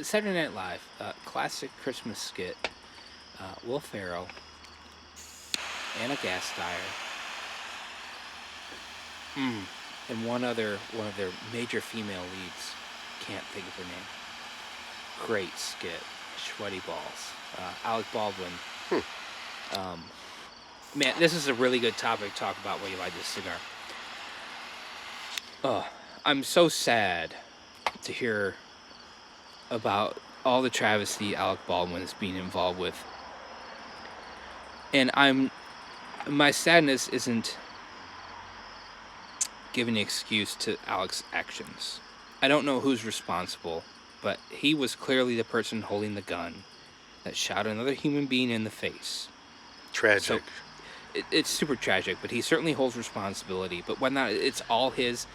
Saturday Night Live, classic Christmas skit. Will Ferrell, Anna Gasteyer, and one of their major female leads. Can't think of her name. Great skit. Sweaty balls. Alec Baldwin. Man, this is a really good topic to talk about while you light this cigar. I'm so sad to hear about all the travesty Alec Baldwin is being involved with. And my sadness isn't giving an excuse to Alec's actions. I don't know who's responsible, but he was clearly the person holding the gun that shot another human being in the face. Tragic. So, it's super tragic, but he certainly holds responsibility. But whether or not it's all his,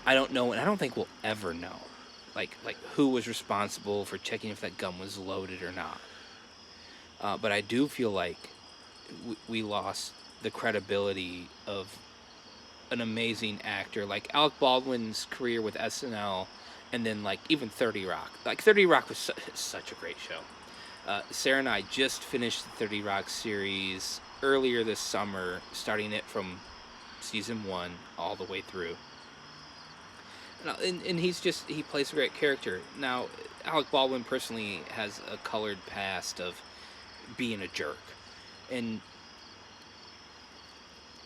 I don't know, and I don't think we'll ever know. Like who was responsible for checking if that gun was loaded or not. But I do feel like we lost the credibility of an amazing actor. Like Alec Baldwin's career with SNL, and then like even 30 Rock. Like 30 Rock was such a great show. Sarah and I just finished the 30 Rock series earlier this summer, starting it from season 1 all the way through. And he plays a great character. Now, Alec Baldwin personally has a colored past of being a jerk. And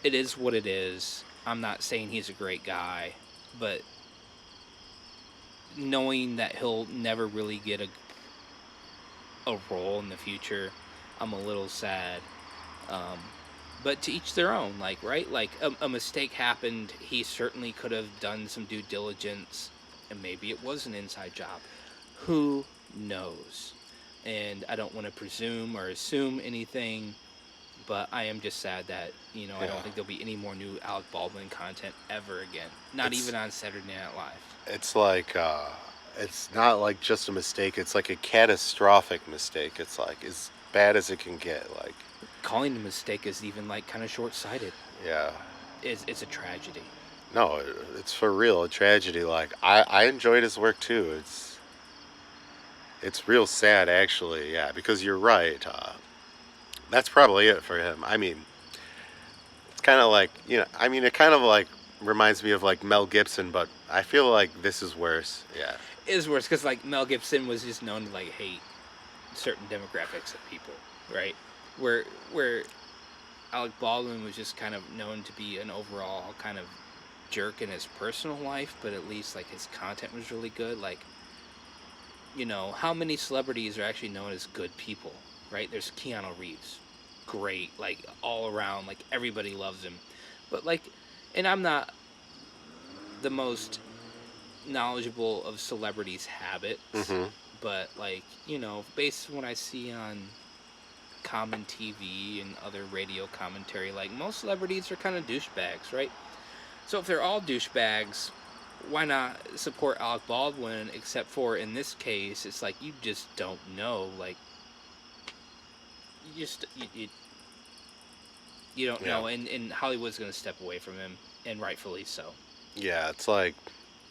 it is what it is. I'm not saying he's a great guy, but knowing that he'll never really get a role in the future, I'm a little sad. But to each their own, like, right? Like, a mistake happened. He certainly could have done some due diligence, and maybe it was an inside job. Who knows? And I don't want to presume or assume anything, but I am just sad that, I don't think there'll be any more new Alec Baldwin content ever again. Not even on Saturday Night Live. It's like, it's not like just a mistake. It's like a catastrophic mistake. It's like as bad as it can get. Like, calling it a mistake is even like kind of short-sighted. Yeah. It's a tragedy. No, it's for real a tragedy. Like I enjoyed his work too. It's real sad actually. Yeah, because you're right. That's probably it for him. I mean, it's kind of like it kind of like reminds me of like Mel Gibson, but I feel like this is worse. Yeah. It is worse because like Mel Gibson was just known to like hate certain demographics of people, right? Where Alec Baldwin was just kind of known to be an overall kind of jerk in his personal life, but at least like his content was really good. Like, how many celebrities are actually known as good people, right? There's Keanu Reeves, great, like all around, like everybody loves him. But like, and I'm not the most knowledgeable of celebrities' habits, but like, based on what I see on common TV and other radio commentary, like most celebrities are kind of douchebags, right? So if they're all douchebags, why not support Alec Baldwin? Except for in this case, it's like you just don't know, like you don't know, and Hollywood's gonna step away from him, and rightfully so. Yeah, it's like,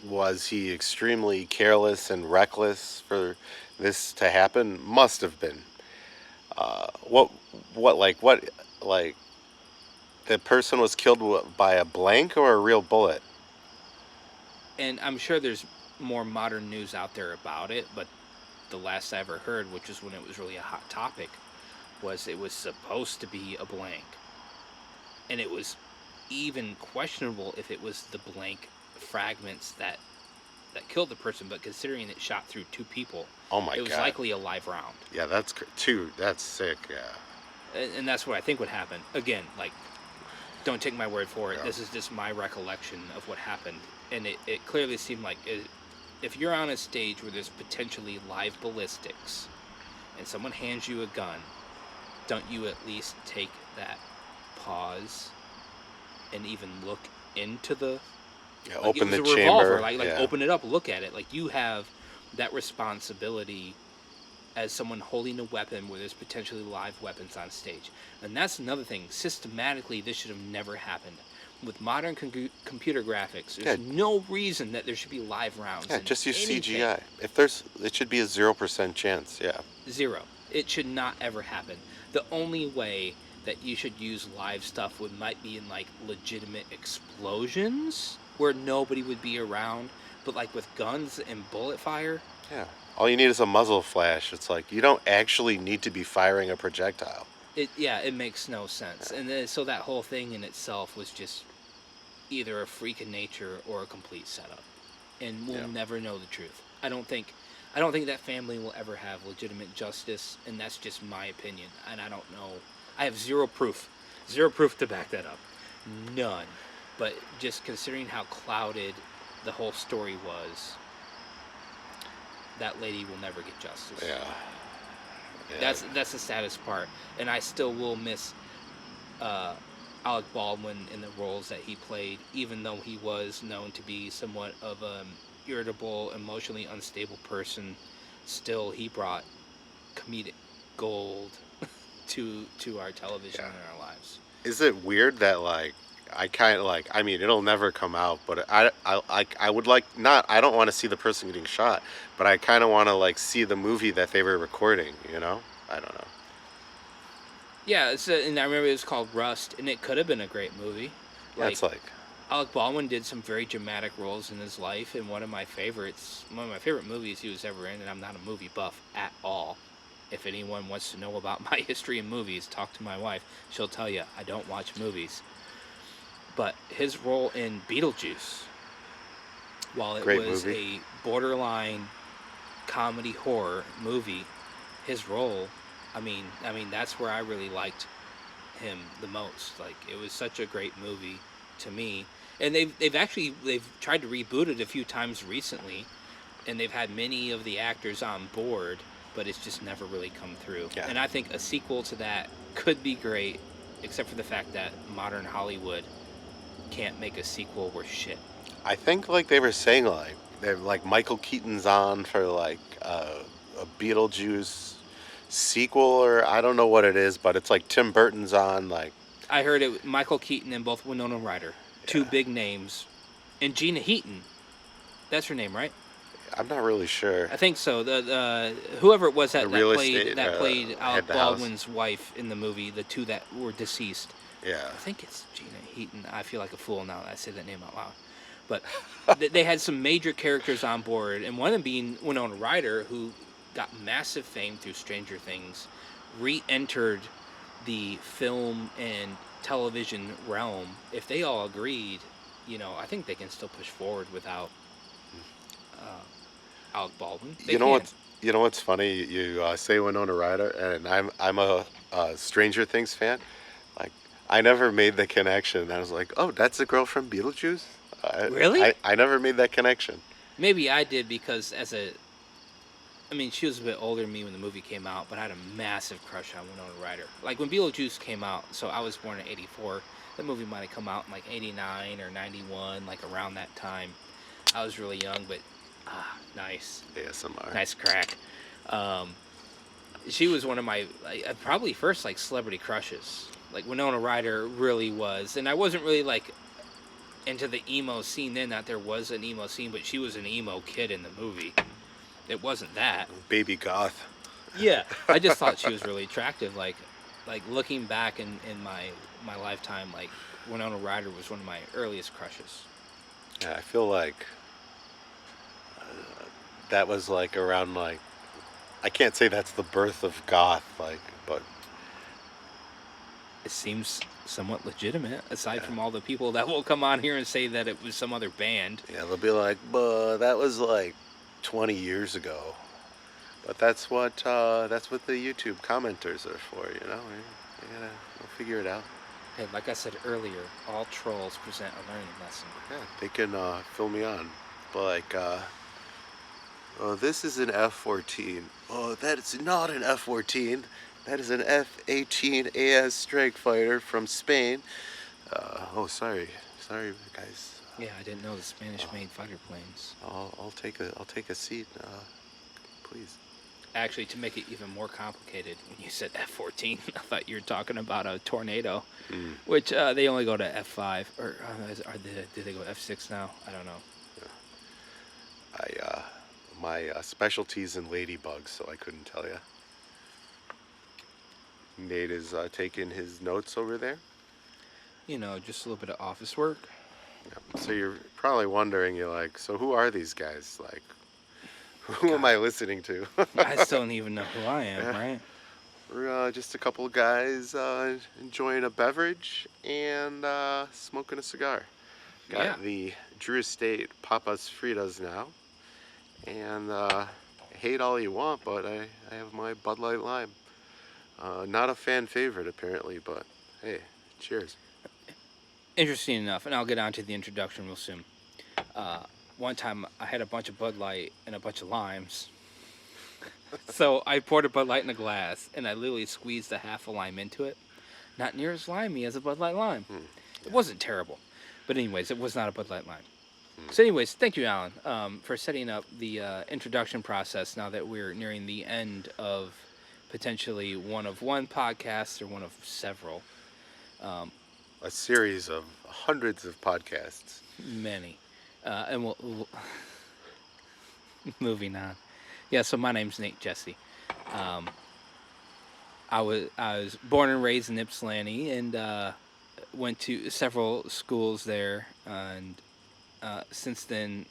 was he extremely careless and reckless for this to happen? Must have been. The person was killed by a blank or a real bullet? And I'm sure there's more modern news out there about it, but the last I ever heard, which is when it was really a hot topic, was it was supposed to be a blank. And it was even questionable if it was the blank fragments that killed the person, but considering it shot through 2 people, oh my God, it was likely a live round. Yeah, that's sick, yeah. And that's what I think would happen. Again, like, don't take my word for it. Yeah. This is just my recollection of what happened. And it clearly seemed like if you're on a stage where there's potentially live ballistics and someone hands you a gun, don't you at least take that pause and even look into the Yeah, Like, open it was the a revolver. chamber. Like Yeah. open it up, look at it. Like, you have that responsibility as someone holding a weapon where there's potentially live weapons on stage. And that's another thing. Systematically, this should have never happened. With modern computer graphics, there's no reason that there should be live rounds. Yeah, in just use anything. CGI. It should be a 0% chance. Yeah. Zero. It should not ever happen. The only way that you should use live stuff might be in like legitimate explosions where nobody would be around, but like with guns and bullet fire. Yeah. All you need is a muzzle flash. It's like you don't actually need to be firing a projectile. It makes no sense. And then, so that whole thing in itself was just either a freak of nature or a complete setup. And we'll never know the truth. I don't think that family will ever have legitimate justice, and that's just my opinion. And I don't know. I have zero proof to back that up. None. But just considering how clouded the whole story was, that lady will never get justice. Yeah. That's the saddest part. And I still will miss Alec Baldwin in the roles that he played, even though he was known to be somewhat of an irritable, emotionally unstable person. Still, he brought comedic gold to our television and our lives. Is it weird that like I kind of like, I mean, it'll never come out, but I would like not, I don't want to see the person getting shot, but I kind of want to like see the movie that they were recording, you know? I don't know. Yeah, and I remember it was called Rust, and it could have been a great movie. Yeah, it's like Alec Baldwin did some very dramatic roles in his life, and one of my favorite movies he was ever in, and I'm not a movie buff at all. If anyone wants to know about my history in movies, talk to my wife. She'll tell you I don't watch movies. But his role in Beetlejuice, while it was a borderline comedy horror movie, his role, I mean that's where I really liked him the most. Like, it was such a great movie to me. And they've tried to reboot it a few times recently, and they've had many of the actors on board, but it's just never really come through. Yeah. And I think a sequel to that could be great, except for the fact that modern Hollywood can't make a sequel worth shit. I think like they were saying like they're like Michael Keaton's on for like a Beetlejuice sequel, or I don't know what it is, but it's like Tim Burton's on. Like, I heard it, Michael Keaton and both Winona Ryder, two big names, and Gina Heaton. That's her name, right? I'm not really sure. I think so. The whoever it was that played Alec Baldwin's wife in the movie, the two that were deceased. Yeah. I think it's Gina Heaton. I feel like a fool now that I say that name out loud. But they had some major characters on board, and one of them being Winona Ryder, who got massive fame through Stranger Things, re-entered the film and television realm. If they all agreed, I think they can still push forward without Alec Baldwin. You know what's funny? You say Winona Ryder, and I'm a Stranger Things fan. Like, I never made the connection. I was like, oh, that's the girl from Beetlejuice? Really? I never made that connection. Maybe I did because she was a bit older than me when the movie came out, but I had a massive crush on Winona Ryder. Like, when Beetlejuice came out, so I was born in 84, that movie might have come out in like 89 or 91, like around that time. I was really young, but nice. ASMR. Nice crack. She was one of my probably first like celebrity crushes. Like, Winona Ryder really was, and I wasn't really like into the emo scene then. That there was an emo scene, but she was an emo kid in the movie. It wasn't that. Baby goth. Yeah, I just thought she was really attractive. Like looking back in my lifetime, like, Winona Ryder was one of my earliest crushes. Yeah, I feel like that was like around like, I can't say that's the birth of goth, like, but it seems somewhat legitimate, aside from all the people that will come on here and say that it was some other band. Yeah, they'll be like, but that was like 20 years ago. But that's what the YouTube commenters are for, we'll figure it out. Hey, like I said earlier, all trolls present a learning lesson. Yeah, they can fill me on. But like, oh, this is an F-14. Oh, that's not an F-14. That is an F-18 AS strike fighter from Spain. Oh, sorry guys. Yeah, I didn't know the Spanish made fighter planes. I'll take a seat, please. Actually, to make it even more complicated, when you said F-14, I thought you were talking about a Tornado, Mm. which they only go to F5, or do they go F6 now? I don't know. My specialty's in ladybugs, so I couldn't tell you. Nate is taking his notes over there. You know, just a little bit of office work. Yeah. So you're probably wondering, you're like, so who are these guys? Like, who am God. I listening to? I still don't even know who I am, Yeah. right? We're just a couple of guys enjoying a beverage and smoking a cigar. Got the Drew Estate Papas Fritas now. And hate all you want, but I have my Bud Light Lime. Not a fan favorite, apparently, but hey, cheers. Interesting enough, and I'll get on to the introduction real soon. One time I had a bunch of Bud Light and a bunch of limes. So I poured a Bud Light in a glass, and I literally squeezed a half a lime into it. Not near as limey as a Bud Light Lime. Yeah. It wasn't terrible. But anyways, it was not a Bud Light Lime. So anyways, thank you, Alan, for setting up the introduction process now that we're nearing the end of potentially one of one podcast or one of several. A series of hundreds of podcasts. Many. And we'll moving on. Yeah, so my name's Nate Jesse. I was born and raised in Ypsilanti and went to several schools there, and since then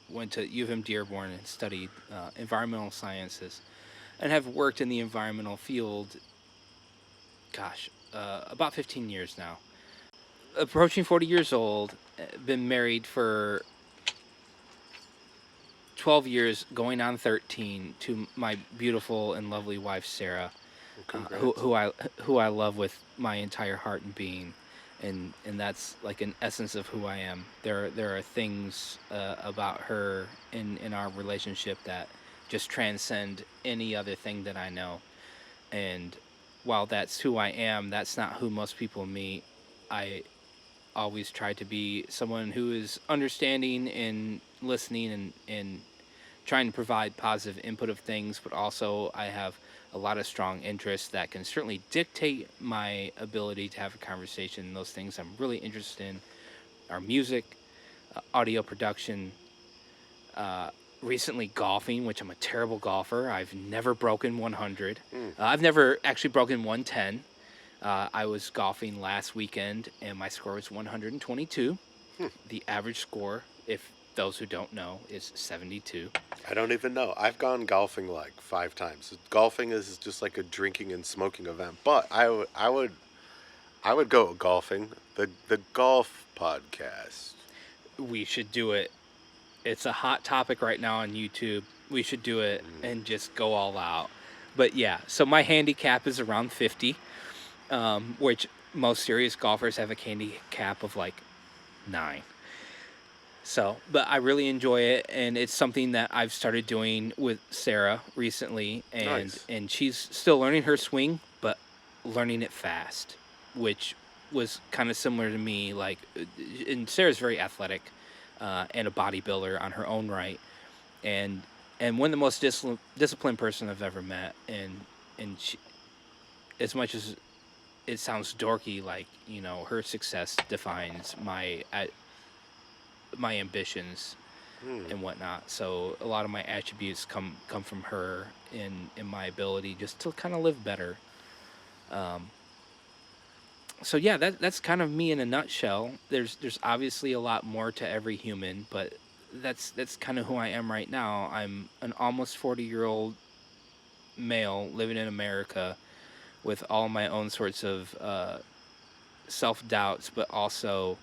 went to U of M Dearborn and studied environmental sciences, and have worked in the environmental field, about 15 years now. Approaching 40 years old, been married for 12 years, going on 13, to my beautiful and lovely wife, Sarah, who I love with my entire heart and being. And that's like an essence of who I am. There are things about her in our relationship that just transcend any other thing that I know. And while that's who I am, that's not who most people meet. I always try to be someone who is understanding and listening and trying to provide positive input of things, but also I have a lot of strong interests that can certainly dictate my ability to have a conversation. Those things I'm really interested in are music, audio production, recently golfing, which I'm a terrible golfer. I've never broken 100. I've never actually broken 110. I was golfing last weekend, and my score was 122. The average score, if those who don't know, is 72. I don't even know. I've gone golfing like 5 times. Golfing is just like a drinking and smoking event, but I would go golfing. The golf podcast. We should do it. It's a hot topic right now on YouTube. We should do it and just go all out. But yeah, so my handicap is around 50, which most serious golfers have a handicap of like 9. So, but I really enjoy it, and it's something that I've started doing with Sarah recently, and she's still learning her swing, but learning it fast, which was kind of similar to me. Like, and Sarah's very athletic, and a bodybuilder on her own right, and one of the most disciplined person I've ever met, and she, as much as it sounds dorky, like, you know, her success defines my ambitions and whatnot. So a lot of my attributes come from her in my ability just to kind of live better. So yeah, that's kind of me in a nutshell. There's obviously a lot more to every human, but that's kind of who I am right now. I'm an almost 40-year-old male living in America with all my own sorts of self-doubts, but also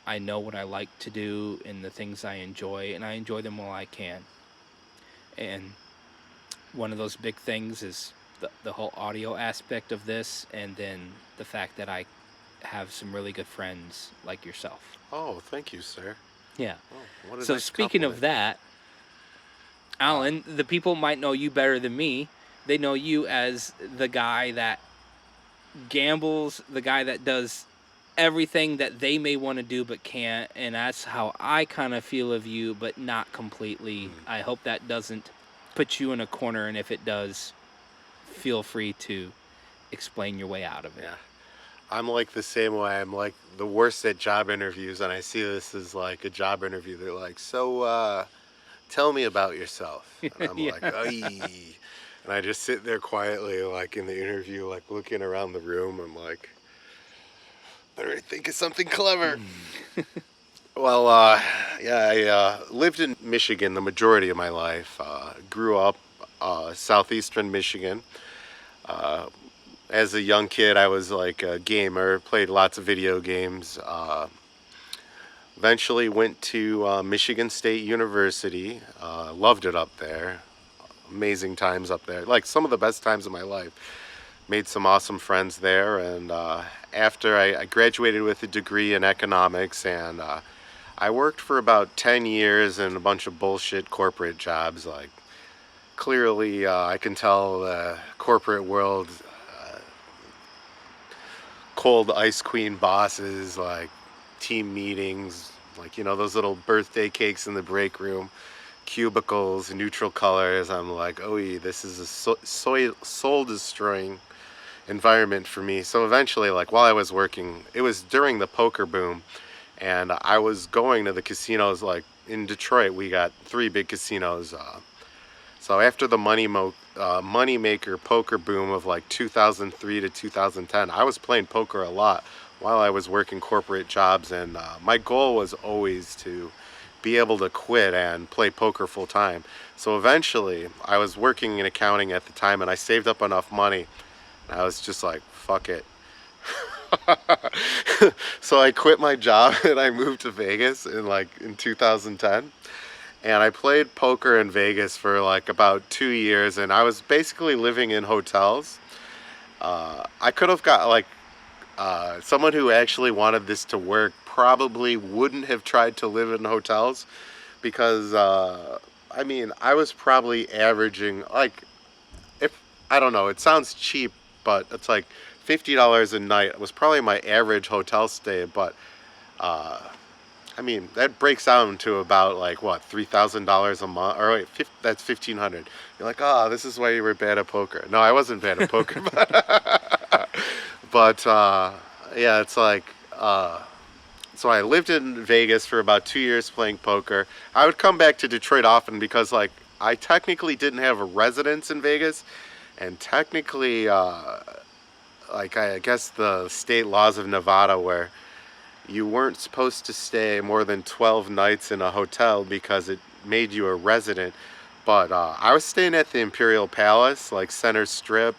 I know what I like to do and the things I enjoy, and I enjoy them while I can. And one of those big things is the whole audio aspect of this, and then the fact that I have some really good friends like yourself. Oh, thank you, sir. Yeah. Oh, what a So nice speaking of compliment. that, Alan, the people might know you better than me. They know you as the guy that gambles, the guy that does everything that they may want to do but can't, and that's how I kind of feel of you, but not completely. I hope that doesn't put you in a corner, and if it does, feel free to explain your way out of it. Yeah. I'm like the same way. I'm like the worst at job interviews, and I see this as like a job interview. They're like, so tell me about yourself. And I'm Yeah. like, "Ay." And I just sit there quietly, like in the interview, like looking around the room. I'm like, better think of something clever. Well, yeah, I lived in Michigan the majority of my life. Grew up southeastern Michigan. As a young kid, I was like a gamer, played lots of video games. Eventually went to Michigan State University. Loved it up there. Amazing times up there. Like some of the best times of my life. Made some awesome friends there. And after I graduated with a degree in economics, and I worked for about 10 years in a bunch of bullshit corporate jobs. Like clearly, I can tell the corporate world, cold ice queen bosses, like team meetings, like, you know, those little birthday cakes in the break room, cubicles, neutral colors. I'm like, oh, this is a soul destroying environment for me. So eventually, like while I was working, it was during the poker boom, and I was going to the casinos. Like in Detroit, we got 3 big casinos. So after the moneymaker poker boom of like 2003 to 2010, I was playing poker a lot while I was working corporate jobs, and my goal was always to be able to quit and play poker full time. So eventually, I was working in accounting at the time, and I saved up enough money. And I was just like, fuck it. So I quit my job and I moved to Vegas in 2010. And I played poker in Vegas for like about 2 years, and I was basically living in hotels. I could have got like someone who actually wanted this to work probably wouldn't have tried to live in hotels, because I mean, I was probably averaging like, if I don't know, it sounds cheap, but it's like $50 a night was probably my average hotel stay. But I mean, that breaks down to about like what, $3,000 a month, or wait, that's 1,500. You're like, oh, this is why you were bad at poker. No, I wasn't bad at poker, but yeah, it's like so I lived in Vegas for about 2 years playing poker. I would come back to Detroit often because like I technically didn't have a residence in Vegas, and technically like I guess the state laws of Nevada, where you weren't supposed to stay more than 12 nights in a hotel because it made you a resident. But I was staying at the Imperial Palace, like Center Strip.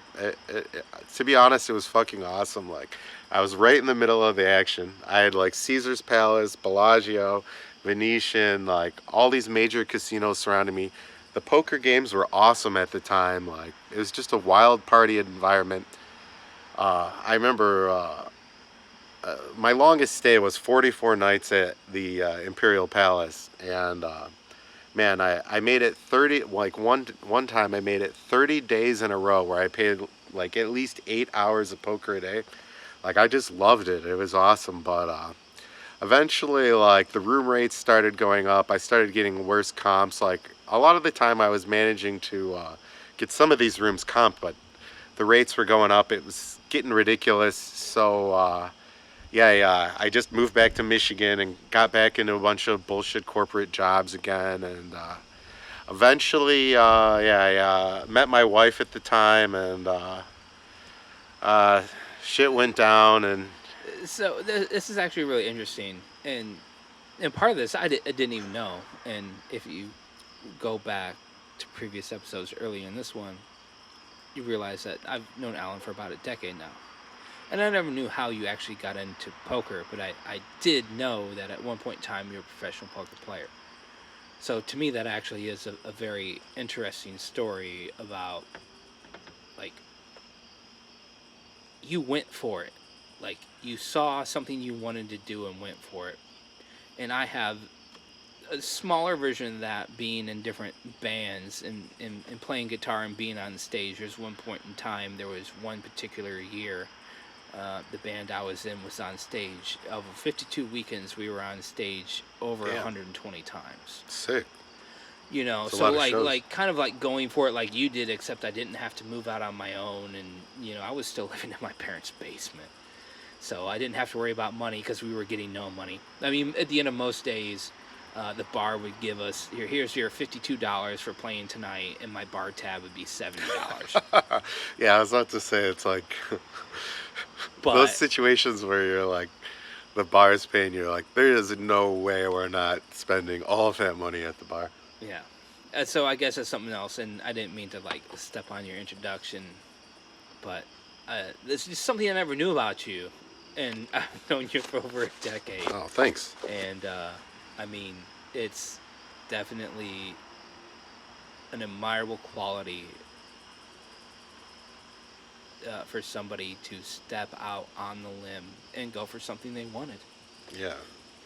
To be honest, it was fucking awesome. Like, I was right in the middle of the action. I had like Caesar's Palace, Bellagio, Venetian, like all these major casinos surrounding me. The poker games were awesome at the time. Like, it was just a wild party environment. I remember my longest stay was 44 nights at the Imperial Palace, and man, I made it 30. Like one time, I made it 30 days in a row where I paid like at least 8 hours of poker a day. Like, I just loved it. It was awesome. But eventually, like, the room rates started going up. I started getting worse comps. Like, a lot of the time, I was managing to get some of these rooms comped, but the rates were going up. It was getting ridiculous. So yeah, I just moved back to Michigan and got back into a bunch of bullshit corporate jobs again. And eventually, yeah, I met my wife at the time, and shit went down. And So this is actually really interesting, and part of this I didn't even know. And if you go back to previous episodes earlier in this one, you realize that I've known Alan for about a decade now. And I never knew how you actually got into poker, but I did know that at one point in time you're a professional poker player. So to me, that actually is a very interesting story about, like, you went for it. Like, you saw something you wanted to do and went for it. And I have a smaller version of that, being in different bands and playing guitar and being on stage. There's one point in time, there was one particular year the band I was in was on stage. Of 52 weekends, we were on stage over Damn. 120 times. Sick. You know, That's a so lot of like shows. like kind of like going for it like you did, except I didn't have to move out on my own, and I was still living in my parents' basement, so I didn't have to worry about money because we were getting no money. I mean, at the end of most days, the bar would give us here's your $52 for playing tonight, and my bar tab would be $70. Yeah, I was about to say it's like But those situations where you're like the bar's paying you, like there is no way we're not spending all of that money at the bar. yeah, so I guess that's something else, and I didn't mean to like step on your introduction, but this is something I never knew about you, and I've known you for over a decade. Oh, thanks. And I mean, it's definitely an admirable quality for somebody to step out on the limb and go for something they wanted Yeah.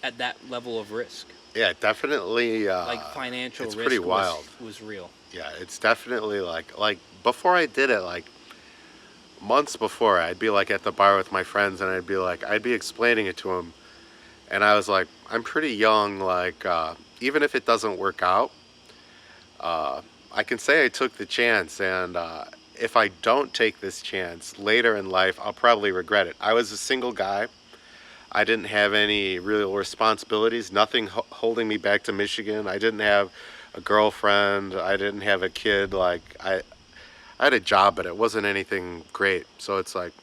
at that level of risk. Yeah, definitely. Like financial it's risk pretty wild. was real. Yeah, it's definitely like before I did it, like months before, I'd be like at the bar with my friends, and I'd be explaining it to them, and I was like, I'm pretty young, like even if it doesn't work out, I can say I took the chance, and if I don't take this chance later in life, I'll probably regret it. I was a single guy. I didn't have any real responsibilities, nothing holding me back to Michigan. I didn't have a girlfriend. I didn't have a kid. Like I had a job, but it wasn't anything great. So it's like,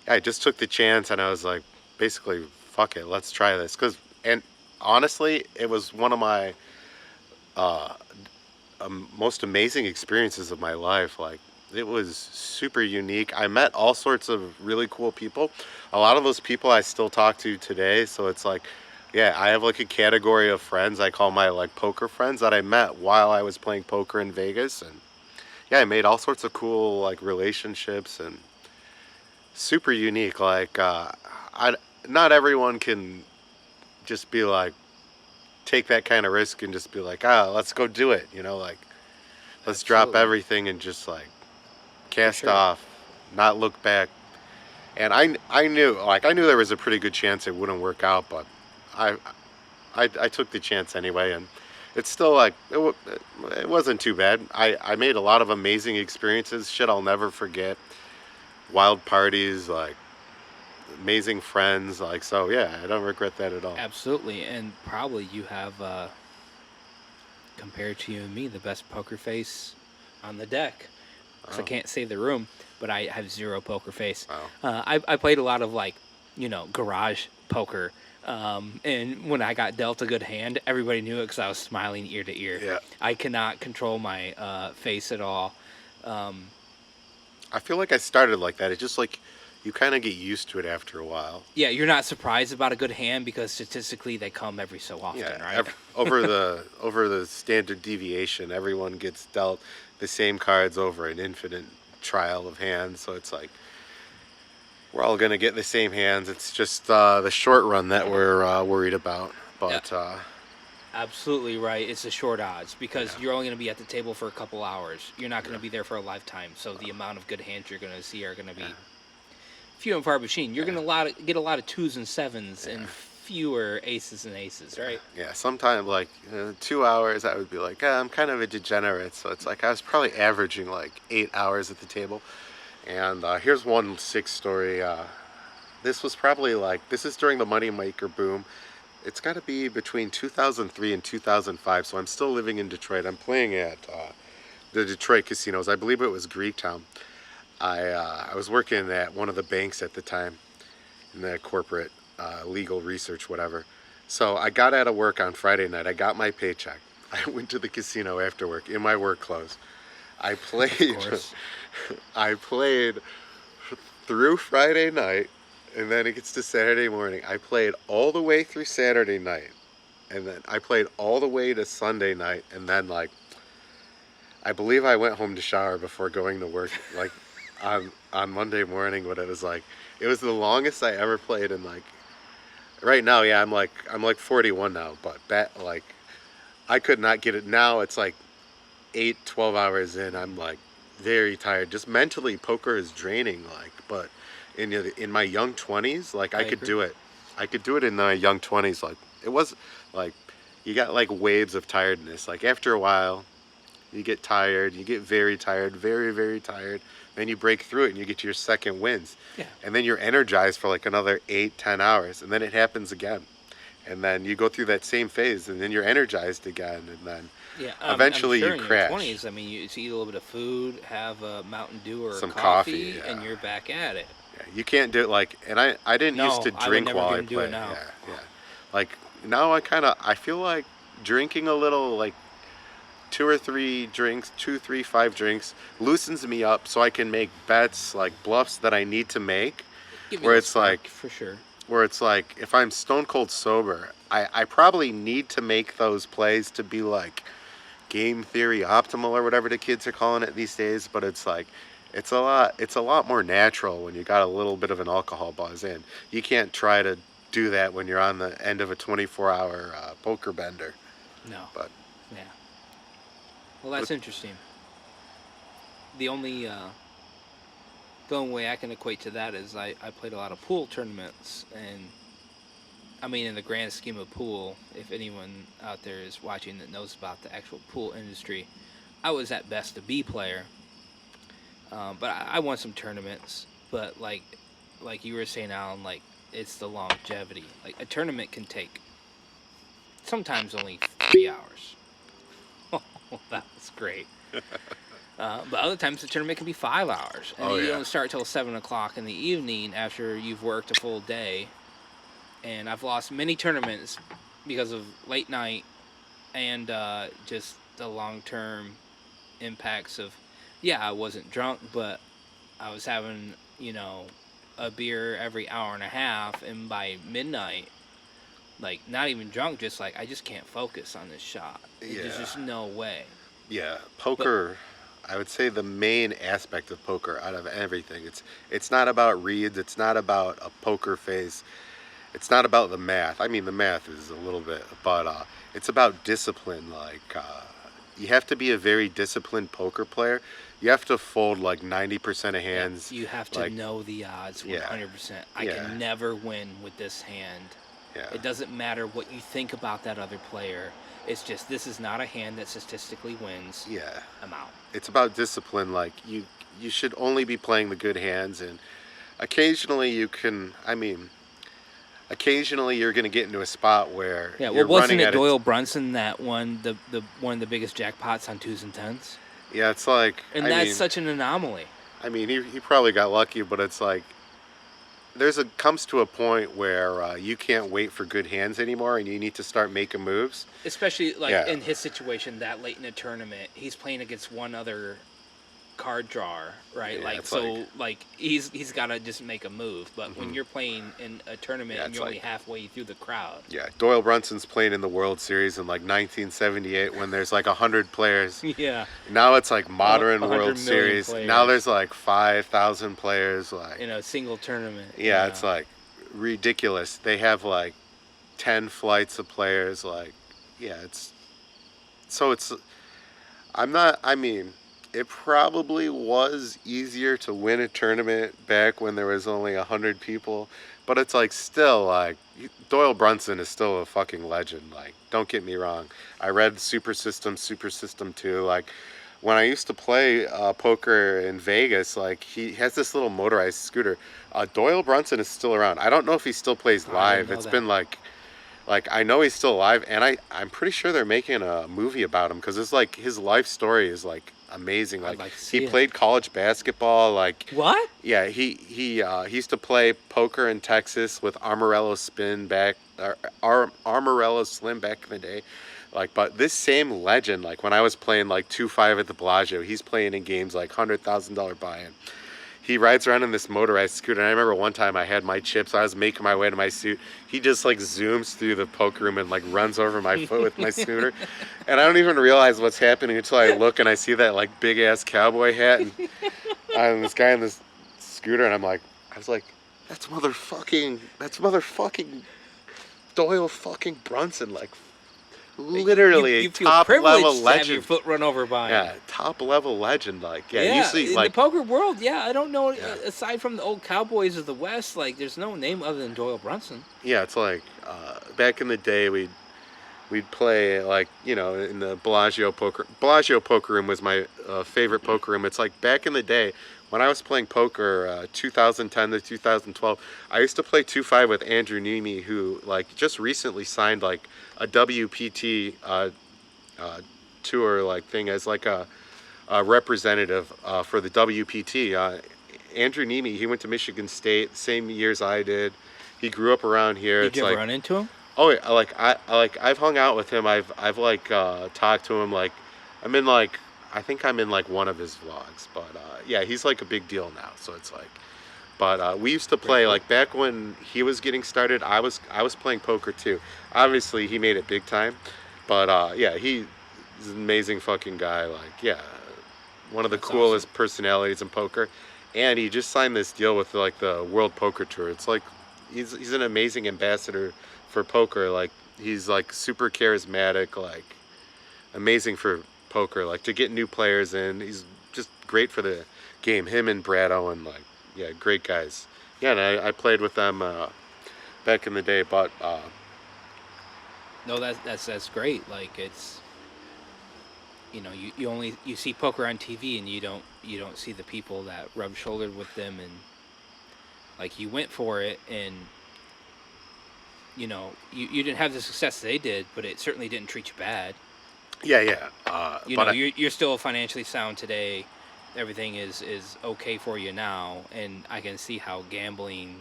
I just took the chance, and I was like, basically, fuck it, let's try this. And honestly, it was one of my most amazing experiences of my life. Like, it was super unique. I met all sorts of really cool people. A lot of those people I still talk to today. So it's like, yeah, I have like a category of friends I call my like poker friends that I met while I was playing poker in Vegas. And yeah, I made all sorts of cool like relationships, and super unique. Like, not everyone can just be like, take that kind of risk and just be like, let's go do it. Like, let's drop Absolutely. everything and just like cast sure. off, not look back. And I knew there was a pretty good chance it wouldn't work out, but I took the chance anyway, and it's still like it wasn't too bad. I made a lot of amazing experiences, shit I'll never forget, wild parties, like amazing friends, like, so yeah, I don't regret that at all. Absolutely, and probably you have, compared to you and me, the best poker face on the deck. 'Cause I Oh, can't say the room, but I have zero poker face. wow. I played a lot of like, garage poker, and when I got dealt a good hand, everybody knew it because I was smiling ear to ear. Yeah. I cannot control my face at all. I feel like I started like that. It's just like you kind of get used to it after a while. Yeah, you're not surprised about a good hand because statistically they come every so often, Yeah, right? over the standard deviation, everyone gets dealt the same cards over an infinite trial of hands. So it's like we're all gonna get the same hands. It's just the short run that we're worried about. Yeah. But Absolutely right. It's the short odds because yeah, you're only going to be at the table for a couple hours. You're not going to be there for a lifetime. So the amount of good hands you're going to see are going to be few and far between. You're going to get a lot of twos and sevens and fewer aces and aces, right? yeah. Sometimes like 2 hours, I would be like, I'm kind of a degenerate. So it's like I was probably averaging like 8 hours at the table. And here's one sick story. This is during the moneymaker boom. It's got to be between 2003 and 2005. So I'm still living in Detroit. I'm playing at the Detroit casinos. I believe it was Greektown. I was working at one of the banks at the time in the corporate legal research, whatever. So I got out of work on Friday night. I got my paycheck. I went to the casino after work in my work clothes. I played. Of course. I played through Friday night, and then it gets to Saturday morning. I played all the way through Saturday night, and then I played all the way to Sunday night, and then like I believe I went home to shower before going to work, like on Monday morning. But it was the longest I ever played, and like right now, yeah, I'm like 41 now, but like I could not get it now. It's like 8, 12 hours in. I'm like very tired. Just mentally, poker is draining. Like, but in my young 20s, like I could agree. do it. I could do it in my young 20s. Like it was like you got like waves of tiredness. Like after a while, you get tired. You get very tired, very very tired. Then you break through it and you get your second wins, Yeah. and then you're energized for like another 8-10 hours, and then it happens again, and then you go through that same phase, and then you're energized again, and then Yeah, eventually I'm sure you in crash. your 20s, I mean, you eat a little bit of food, have a Mountain Dew or a Some coffee, coffee, and yeah. you're back at it. Yeah, you can't do it like, and I didn't used No, to I would drink never while I even do play. it now. Yeah, yeah. Like now I feel like drinking a little, like 2, 3, 5 drinks loosens me up so I can make bets, like bluffs that I need to make. Give me Where a it's like, for sure. where it's like if I'm stone cold sober, I probably need to make those plays to be like game theory optimal or whatever the kids are calling it these days. But it's like it's a lot more natural when you got a little bit of an alcohol buzz in. You can't try to do that when you're on the end of a 24-hour poker bender. No. But Yeah. Well, that's interesting. The only way I can equate to that is I played a lot of pool tournaments, and I mean, in the grand scheme of pool, if anyone out there is watching that knows about the actual pool industry, I was at best a B player. But I won some tournaments. But like you were saying, Alan, like it's the longevity. Like a tournament can take sometimes only 3 hours. Oh, that was great. But other times the tournament can be 5 hours, and you don't start till 7 o'clock in the evening after you've worked a full day. And I've lost many tournaments because of late night and just the long-term impacts of, yeah, I wasn't drunk, but I was having, a beer every hour and a half, and by midnight, like, not even drunk, just like, I just can't focus on this shot. Yeah. There's just no way. yeah, poker. I would say the main aspect of poker out of everything. It's not about reads. It's not about a poker face. It's not about the math. I mean, the math is a little bit, but it's about discipline. Like, you have to be a very disciplined poker player. You have to fold like 90% of hands. You have to like, know the odds 100%. Yeah. I Yeah. can never win with this hand. Yeah. It doesn't matter what you think about that other player. It's just, this is not a hand that statistically wins. Yeah. I'm out. It's about discipline. Like, you should only be playing the good hands, and occasionally you can, occasionally you're going to get into a spot where you're wasn't running it at Doyle Brunson that won the one of the biggest jackpots on 2s and 10s? Yeah, it's like, And that's such an anomaly. he probably got lucky, but it's like comes to a point where you can't wait for good hands anymore, and you need to start making moves. Especially in his situation, that late in a tournament, he's playing against one other card drawer, right? Yeah, he's got to just make a move. But when you're playing in a tournament and you're only halfway through the crowd. Yeah, Doyle Brunson's playing in the World Series in like 1978 when there's like 100 players. Yeah. Now it's like modern 100 World Series. players. Now there's like 5,000 players. Like in a single tournament. Yeah, it's like ridiculous. They have like 10 flights of players. Like, yeah, it probably was easier to win a tournament back when there was only 100 people, but it's like still like Doyle Brunson is still a fucking legend. Like, don't get me wrong. I read Super System 2. Like, when I used to play poker in Vegas, like he has this little motorized scooter. Doyle Brunson is still around. I don't know if he still plays live. It's been like I know he's still alive, and I'm pretty sure they're making a movie about him because it's like his life story is like amazing. Like he played college basketball. Like what? Yeah, he used to play poker in Texas with Armorello Slim back in the day. Like, but this same legend, like when I was playing like 2-5 at the Bellagio, he's playing in games like $100,000 buy-in. He rides around in this motorized scooter. And I remember one time I had my chips. I was making my way to my suit. He just like zooms through the poker room and like runs over my foot with my scooter. And I don't even realize what's happening until I look and I see that like big ass cowboy hat and this guy in this scooter. And I was like, that's motherfucking Doyle fucking Brunson. Like, literally you feel top privileged level to have legend. your foot run over by Yeah, him. top level legend. Like, yeah, Yeah, usually in like the poker world, yeah, I don't know. yeah. Aside from the old cowboys of the West, like, there's no name other than Doyle Brunson. Yeah, it's like back in the day we'd play like in the Bellagio poker. Bellagio poker room was my favorite poker room. It's like back in the day when I was playing poker, 2010 to 2012. I used to play 2-5 with Andrew Nemi, who like just recently signed like a WPT tour like thing as like a representative for the WPT. Andrew Nemi, he went to Michigan State, same years I did. He grew up around here. Did It's you ever like, run into him? oh, yeah, I've hung out with him. I've like talked to him. Like, I think I'm in like one of his vlogs. But yeah, he's like a big deal now. So it's like, but we used to play like back when he was getting started. I was playing poker too. Obviously, he made it big time. But yeah, he's an amazing fucking guy. Like, yeah, one of the That's coolest awesome. personalities in poker. And he just signed this deal with like the World Poker Tour. It's like he's an amazing ambassador for poker. Like, he's like super charismatic, like amazing for poker. Like, to get new players in, he's just great for the game. Him and Brad Owen, like, yeah, great guys. Yeah, and I played with them back in the day. But No, that's great. Like, it's, you see poker on TV, and you don't see the people that rub shoulders with them, and like, you went for it, and you didn't have the success they did, but it certainly didn't treat you bad. yeah. You're still financially sound today. Everything is okay for you now, and I can see how gambling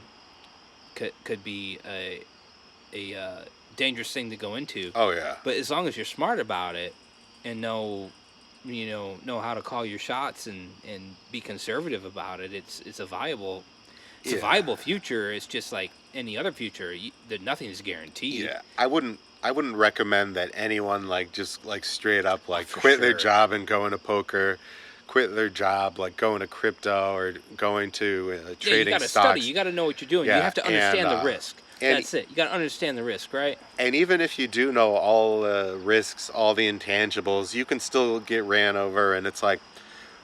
could be a dangerous thing to go into. Oh yeah. But as long as you're smart about it and know how to call your shots and be conservative about it, it's a viable future. It's just like any other future. That nothing is guaranteed. Yeah, I wouldn't recommend that anyone like just like straight up like For quit their sure. job and go into poker, quit their job like go into crypto or going to Yeah, you trading got to stocks. study. You got to know what you're doing. Yeah, You have to understand and, the risk. and- That's it. You got to understand the risk, right? And even if you do know all the risks, all the intangibles, you can still get ran over. And it's like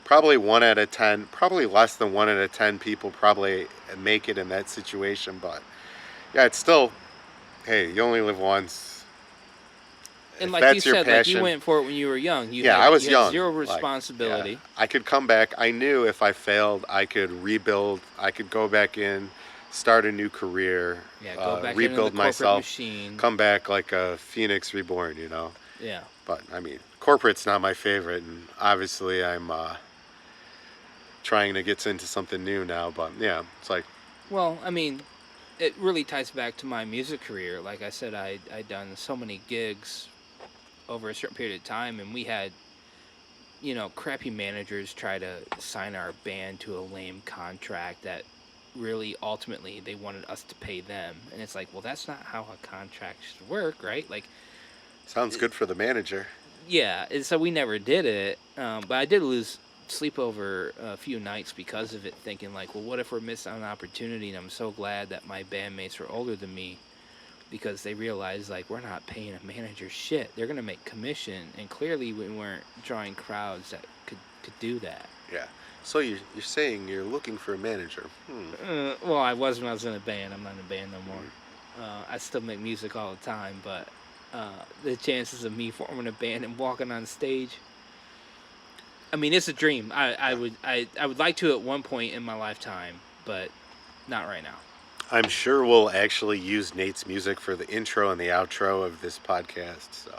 probably 1 out of 10, probably less than 1 out of 10 people probably make it in that situation. But yeah, it's still, hey, you only live once. And If like that's you your said, like, you passion- went for it when you were young. I was you young. had zero Like, responsibility. yeah, I could come back. I knew if I failed, I could rebuild. I could go back in, start a new career, Yeah, go back into the rebuild corporate myself, machine. come back like a phoenix reborn, Yeah. But I mean, corporate's not my favorite, and obviously I'm trying to get into something new now. But yeah, it's like, Well, I mean, it really ties back to my music career. Like I said, I'd done so many gigs over a certain period of time, and we had, crappy managers try to sign our band to a lame contract that really ultimately they wanted us to pay them. And it's like, well, that's not how a contract should work, right? Like, sounds good for the manager. yeah, and so we never did it. But I did lose sleep over a few nights because of it, thinking like, well, what if we're missing an opportunity? And I'm so glad that my bandmates are older than me, because they realized like, we're not paying a manager shit. They're gonna make commission, and clearly we weren't drawing crowds that could do that. Yeah. So you're saying you're looking for a manager? Well, I was when I was in a band. I'm not in a band no more. I still make music all the time, but the chances of me forming a band and walking on stage, I mean, it's a dream. I would like to at one point in my lifetime, but not right now. I'm sure we'll actually use Nate's music for the intro and the outro of this podcast, so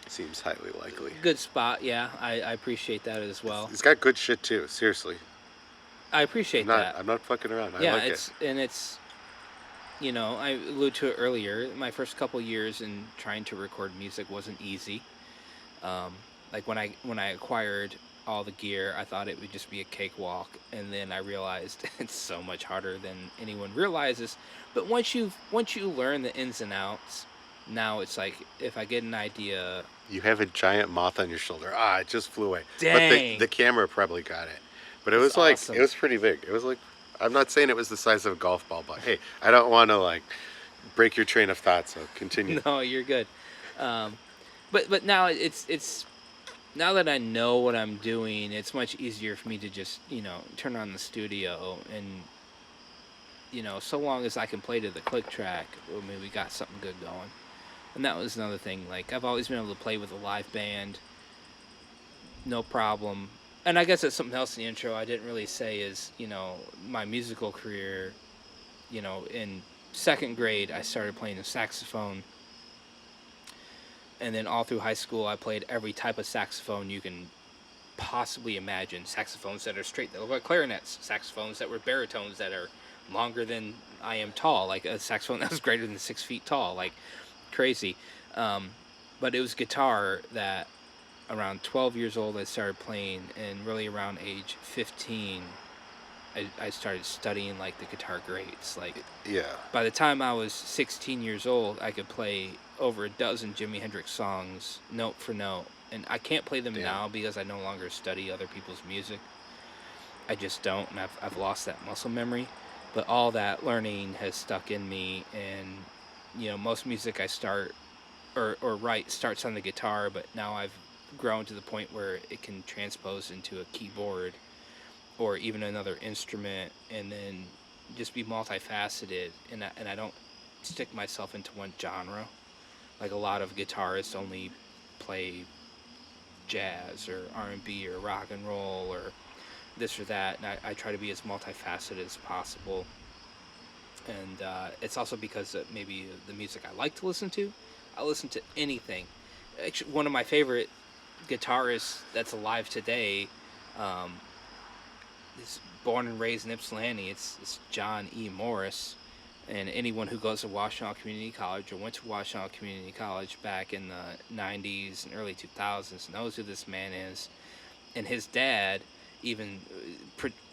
seems highly likely. Good spot, yeah. I appreciate that as well. He's got good shit too, seriously. I appreciate that. I'm not fucking around. I Yeah, like it's it. and it's, I alluded to it earlier. My first couple years in trying to record music wasn't easy. Like when I acquired all the gear, I thought it would just be a cakewalk, and then I realized it's so much harder than anyone realizes. But once you learn the ins and outs, now it's like, if I get an idea, You have a giant moth on your shoulder. It just flew away. Dang. But the camera probably got it. But it was That's like, awesome. it was pretty big. It was like, I'm not saying it was the size of a golf ball, but hey, I don't want to like break your train of thought, so continue. no, you're good. But now it's now that I know what I'm doing, it's much easier for me to just turn on the studio and so long as I can play to the click track, I mean, we got something good going. And that was another thing. Like, I've always been able to play with a live band, no problem. And I guess that's something else in the intro I didn't really say is, my musical career, in second grade, I started playing the saxophone. And then all through high school, I played every type of saxophone you can possibly imagine. Saxophones that are straight, that look like clarinets. Saxophones that were baritones that are longer than I am tall. Like a saxophone that was greater than 6 feet tall. Like, crazy. But it was guitar that around 12 years old I started playing, and really around age 15 I started studying like the guitar greats. Like, Yeah. by the time I was 16 years old, I could play over a dozen Jimi Hendrix songs note for note, and I can't play them Damn. now because I no longer study other people's music. I just don't, and I've lost that muscle memory. But all that learning has stuck in me, and most music I start or write starts on the guitar, but now I've grown to the point where it can transpose into a keyboard or even another instrument, and then just be multifaceted, and I don't stick myself into one genre. Like a lot of guitarists only play jazz or R&B or rock and roll or this or that, and I try to be as multifaceted as possible. And it's also because maybe the music I like to listen to, I listen to anything. Actually, one of my favorite guitarists that's alive today is born and raised in Ypsilanti. It's John E. Morris. And anyone who goes to Washtenaw Community College or went to Washtenaw Community College back in the 90s and early 2000s knows who this man is. And his dad even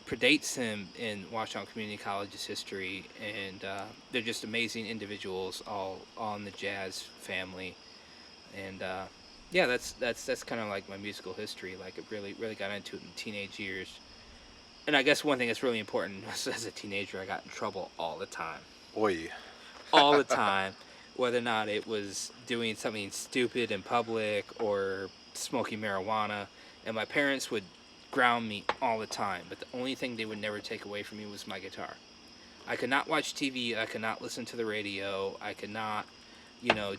predates him in Washtenaw Community College's history, and they're just amazing individuals, all in the jazz family. And yeah, that's kind of like my musical history. Like, it really got into it in teenage years. And I guess one thing that's really important was, as a teenager, I got in trouble all the time. Oi. All the time. Whether or not it was doing something stupid in public or smoking marijuana. And my parents would ground me all the time. But the only thing they would never take away from me was my guitar. I could not watch TV. I could not listen to the radio. I could not,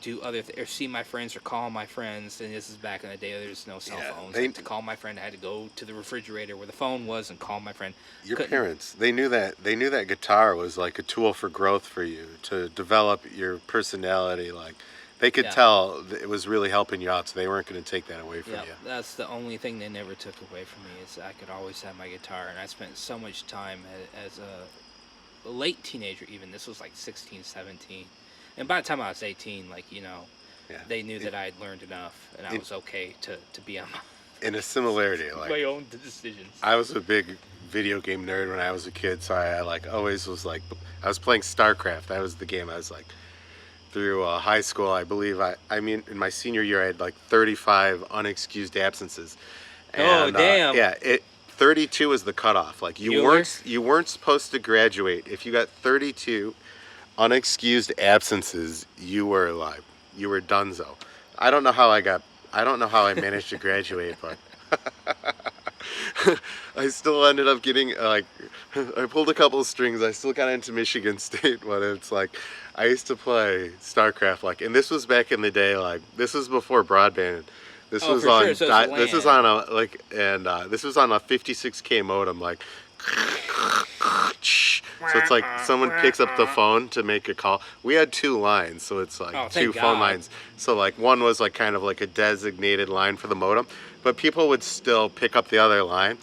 do other or see my friends or call my friends. And this is back in the day. There's no cell phones. To call my friend, I had to go to the refrigerator where the phone was and call my friend. Your parents, they knew that guitar was like a tool for growth for you, to develop your personality. Like, they could tell it was really helping you out, so they weren't going to take that away from you. That's the only thing they never took away from me, is I could always have my guitar. And I spent so much time as a late teenager even. This was like 16, 17. And by the time I was 18, they knew that I had learned enough, and I was okay to be on in a similarity, like my own decisions. I was a big video game nerd when I was a kid, so I always was I was playing StarCraft. That was the game I was through high school. I believe I mean in my senior year I had 35 unexcused absences. And, damn. 32 was the cutoff. Like, you weren't supposed to graduate if you got 32 unexcused absences. You were donezo. I don't know how I managed to graduate, but I still ended up getting I pulled a couple of strings. I still got into Michigan State, but it's I used to play StarCraft, and this was back in the day. This was before broadband. This was on a 56K modem. So it's someone picks up the phone to make a call. We had 2 lines, so it's two phone lines. So one was kind of a designated line for the modem, but people would still pick up the other line,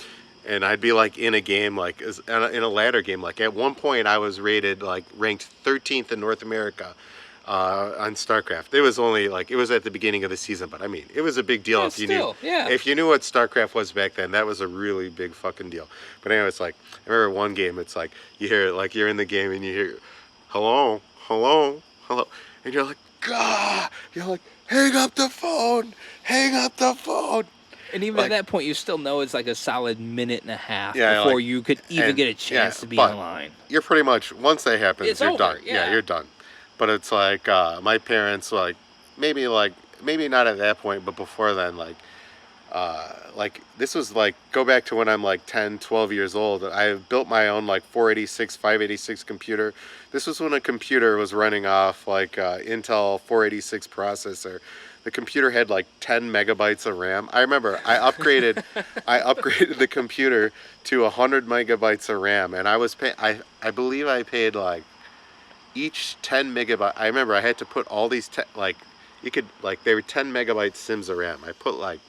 and I'd be in a game, in a ladder game. At one point I was rated ranked 13th in North America on StarCraft. It was only it was at the beginning of the season, but I mean, it was a big deal if you knew what StarCraft was back then. That was a really big fucking deal. But anyway, I remember one game, it's you hear you're in the game and you hear hello, hello, hello, and you're God, you're hang up the phone. And even at that point, you still know it's a solid minute and a half before you could even get a chance to be online. You're pretty much, once that happens, you're done. Yeah, you're done. But it's my parents, maybe maybe not at that point, but before then, like this was like go back to when I'm like 10, 12 years old. I built my own like 486, 586 computer. This was when a computer was running off like Intel 486 processor. The computer had like 10 megabytes of RAM. I remember I upgraded the computer to 100 megabytes of RAM, and I believe I paid like each 10 megabyte. I remember I had to put all these like you could like they were 10 megabyte sims of RAM. I put like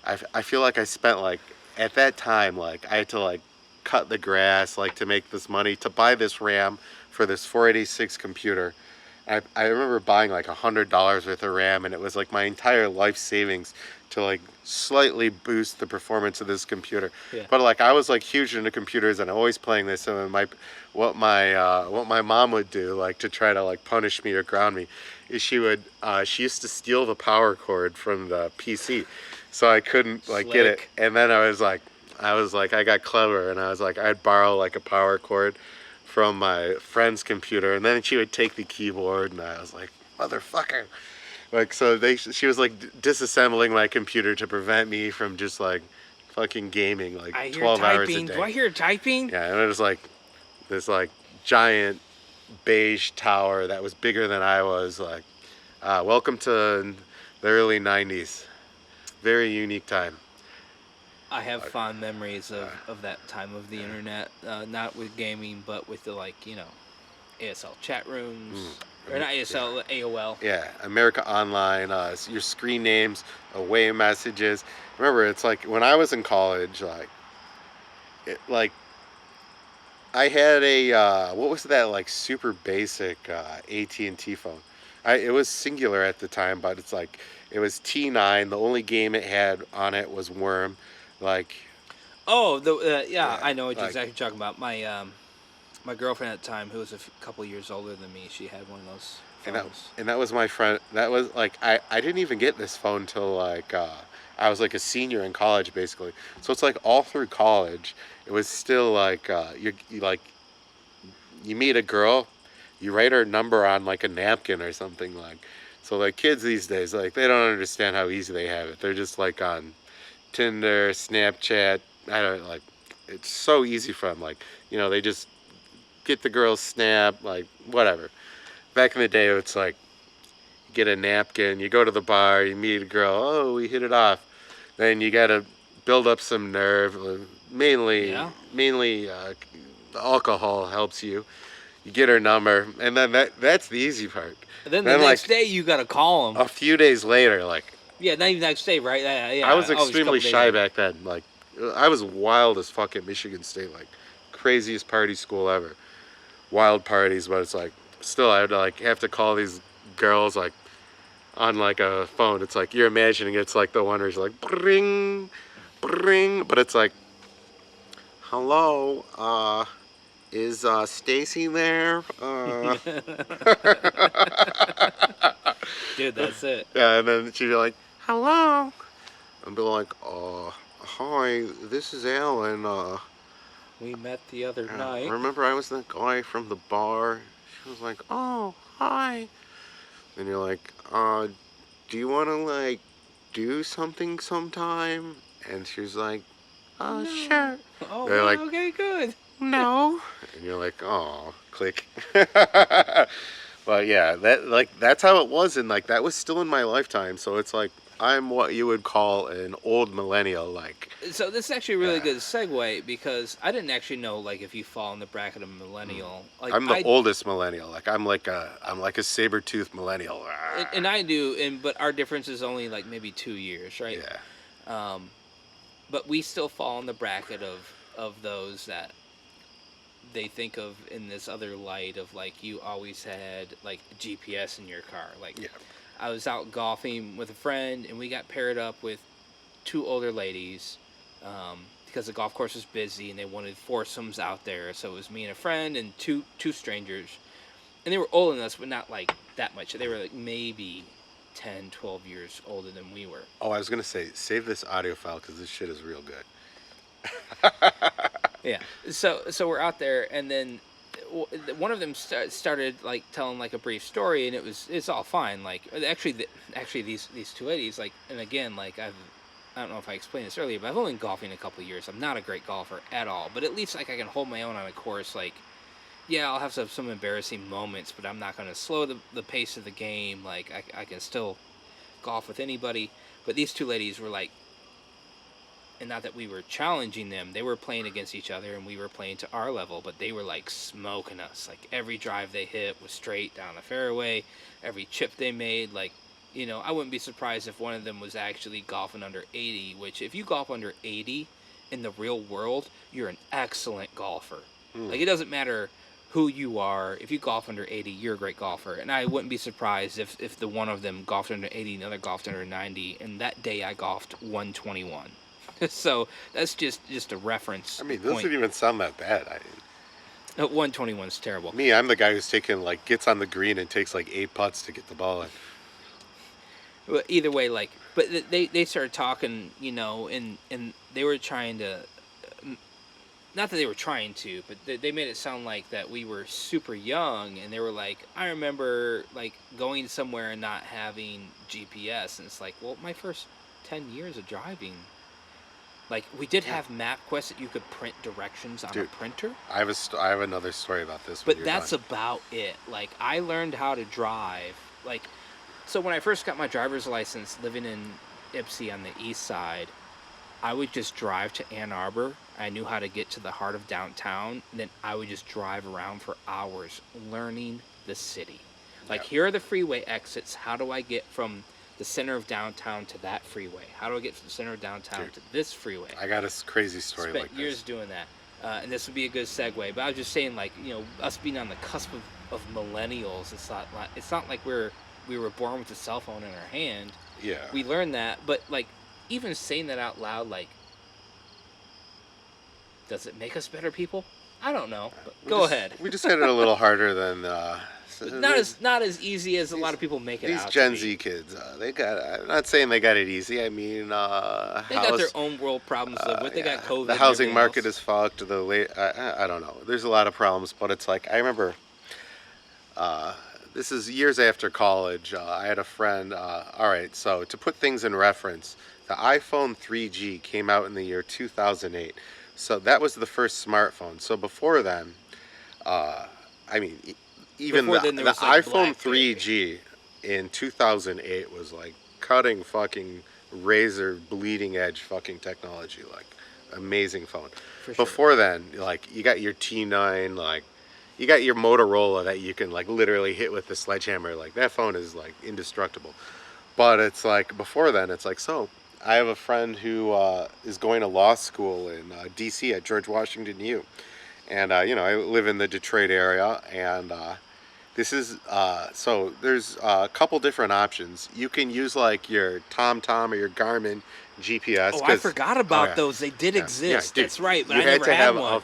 I feel like I spent like at that time like I had to like cut the grass like to make this money to buy this RAM for this 486 computer. I remember buying like $100 worth of RAM, and it was like my entire life savings to like slightly boost the performance of this computer. Yeah. But like I was like huge into computers and always playing this, and what my mom would do like to try to like punish me or ground me is she used to steal the power cord from the PC, so I couldn't like get it. Slick. And then I was like I got clever, and I was like I'd borrow like a power cord from my friend's computer, and then she would take the keyboard, and I was like, motherfucker. Like, so she was like disassembling my computer to prevent me from just like fucking gaming like I hear 12 hours a typing. day. Do I hear typing? Yeah, and it was like this like giant beige tower that was bigger than I was. Like, welcome to the early 90s. Very unique time. I have fond memories of that time of the internet, not with gaming, but with the ASL chat rooms, or not ASL, AOL. Yeah, America Online, your screen names, away messages. Remember, it's like when I was in college, I had a what was that like super basic AT&T phone. It was singular at the time, but it's like it was T9. The only game it had on it was Worm. Like, Oh, yeah, I know what like, you're exactly talking about. My girlfriend at the time, who was a couple years older than me, she had one of those phones. and that was my friend. That was like I didn't even get this phone till like I was like a senior in college basically. So it's like all through college, it was still like you meet a girl, you write her number on like a napkin or something like. So like kids these days, like they don't understand how easy they have it. They're just like on Tinder, Snapchat. I don't like. It's so easy for them. Like they just get the girl's snap. Like whatever. Back in the day, it's like you get a napkin. You go to the bar. You meet a girl. Oh, we hit it off. Then you gotta build up some nerve. Mainly, the alcohol helps you. You get her number, and then that's the easy part. And then the next day, you gotta call them. A few days later, like. Yeah, not even next day, right? Yeah. I was extremely shy back then. Like, I was wild as fuck at Michigan State. Like, craziest party school ever. Wild parties, but it's like, still, I would like have to call these girls like on like a phone. It's like you're imagining it's like the one where it's like bring, bring, but it's like, hello, is Stacy there? Dude, that's it. Yeah, and then she'd be like, hello. And be like, hi, this is Alan. We met the other night. Remember I was that guy from the bar? She was like, oh, hi. And you're like, do you want to, like, do something sometime? And she's like, oh, no. Sure. Oh, they're like, okay, good. No. And you're like, oh, click. But yeah, that's how it was, and like that was still in my lifetime. So it's like I'm what you would call an old millennial. Like, so this is actually a really good segue because I didn't actually know like if you fall in the bracket of millennial. Like, I'm the oldest millennial. Like I'm like a saber-toothed millennial. And I do, but our difference is only like maybe 2 years, right? Yeah. But we still fall in the bracket of those that they think of in this other light of like you always had like GPS in your car. Like, yeah. I was out golfing with a friend and we got paired up with 2 older ladies because the golf course was busy and they wanted foursomes out there. So it was me and a friend and two strangers, and they were older than us, but not like that much. They were like maybe 10, 12 years older than we were. Oh, I was gonna say, save this audio file because this shit is real good. Yeah. So we're out there, and then one of them started like telling like a brief story, and it's all fine. Like actually these two ladies, like, and again, like I don't know if I explained this earlier, but I've only been golfing a couple of years. I'm not a great golfer at all, but at least like I can hold my own on a course. Like, yeah, I'll have some embarrassing moments, but I'm not going to slow the pace of the game. Like I can still golf with anybody. But these two ladies were like, and not that we were challenging them, they were playing against each other and we were playing to our level, but they were like smoking us. Like every drive they hit was straight down the fairway. Every chip they made, like, I wouldn't be surprised if one of them was actually golfing under 80, which if you golf under 80 in the real world, you're an excellent golfer. Like, it doesn't matter who you are. If you golf under 80, you're a great golfer. And I wouldn't be surprised if the one of them golfed under 80 and the other golfed under 90. And that day I golfed 121. So that's just a reference. I mean, this doesn't even sound that bad. 121 is terrible. Me, I'm the guy who's gets on the green and takes like 8 putts to get the ball in. But either way, like, but they started talking, and they were trying to, not that they were trying to, but they made it sound like that we were super young, and they were like, I remember like going somewhere and not having GPS, and it's like, well, my first 10 years of driving, like, we did have MapQuest that you could print directions on a printer. I have another story about this. But that's about it. Like, I learned how to drive. Like, so when I first got my driver's license, living in Ypsi on the east side, I would just drive to Ann Arbor. I knew how to get to the heart of downtown. And then I would just drive around for hours learning the city. Like, here are the freeway exits. How do I get from the center of downtown to that freeway? How do I get from the center of downtown to this freeway? I got a crazy story like this. Spent years doing that. And this would be a good segue. But I was just saying, like, us being on the cusp of millennials, it's not like we were born with a cell phone in our hand. Yeah. We learned that, but like, even saying that out loud, like, does it make us better people? I don't know. But go ahead. We just hit it a little harder than. Not as easy as a lot of people make it out. These Gen Z kids, they got. I'm not saying they got it easy. I mean, they got their own world problems to live with. They got COVID. The housing market is fucked. I don't know. There's a lot of problems, but it's like, I remember. This is years after college. I had a friend. All right, so to put things in reference, the iPhone 3G came out in the year 2008. So that was the first smartphone. So before then, I mean, even the iPhone 3G in 2008 was like cutting fucking razor bleeding edge fucking technology, like amazing phone. For sure. Before then, like, you got your T9, like, you got your Motorola that you can like literally hit with the sledgehammer. Like, that phone is like indestructible. But it's like, before then, it's like, so I have a friend who is going to law school in DC at George Washington U. And, I live in the Detroit area, and this is, so there's a couple different options. You can use like your TomTom or your Garmin GPS. Oh, I forgot about those. They did exist. Dude, that's right, but I never had one. A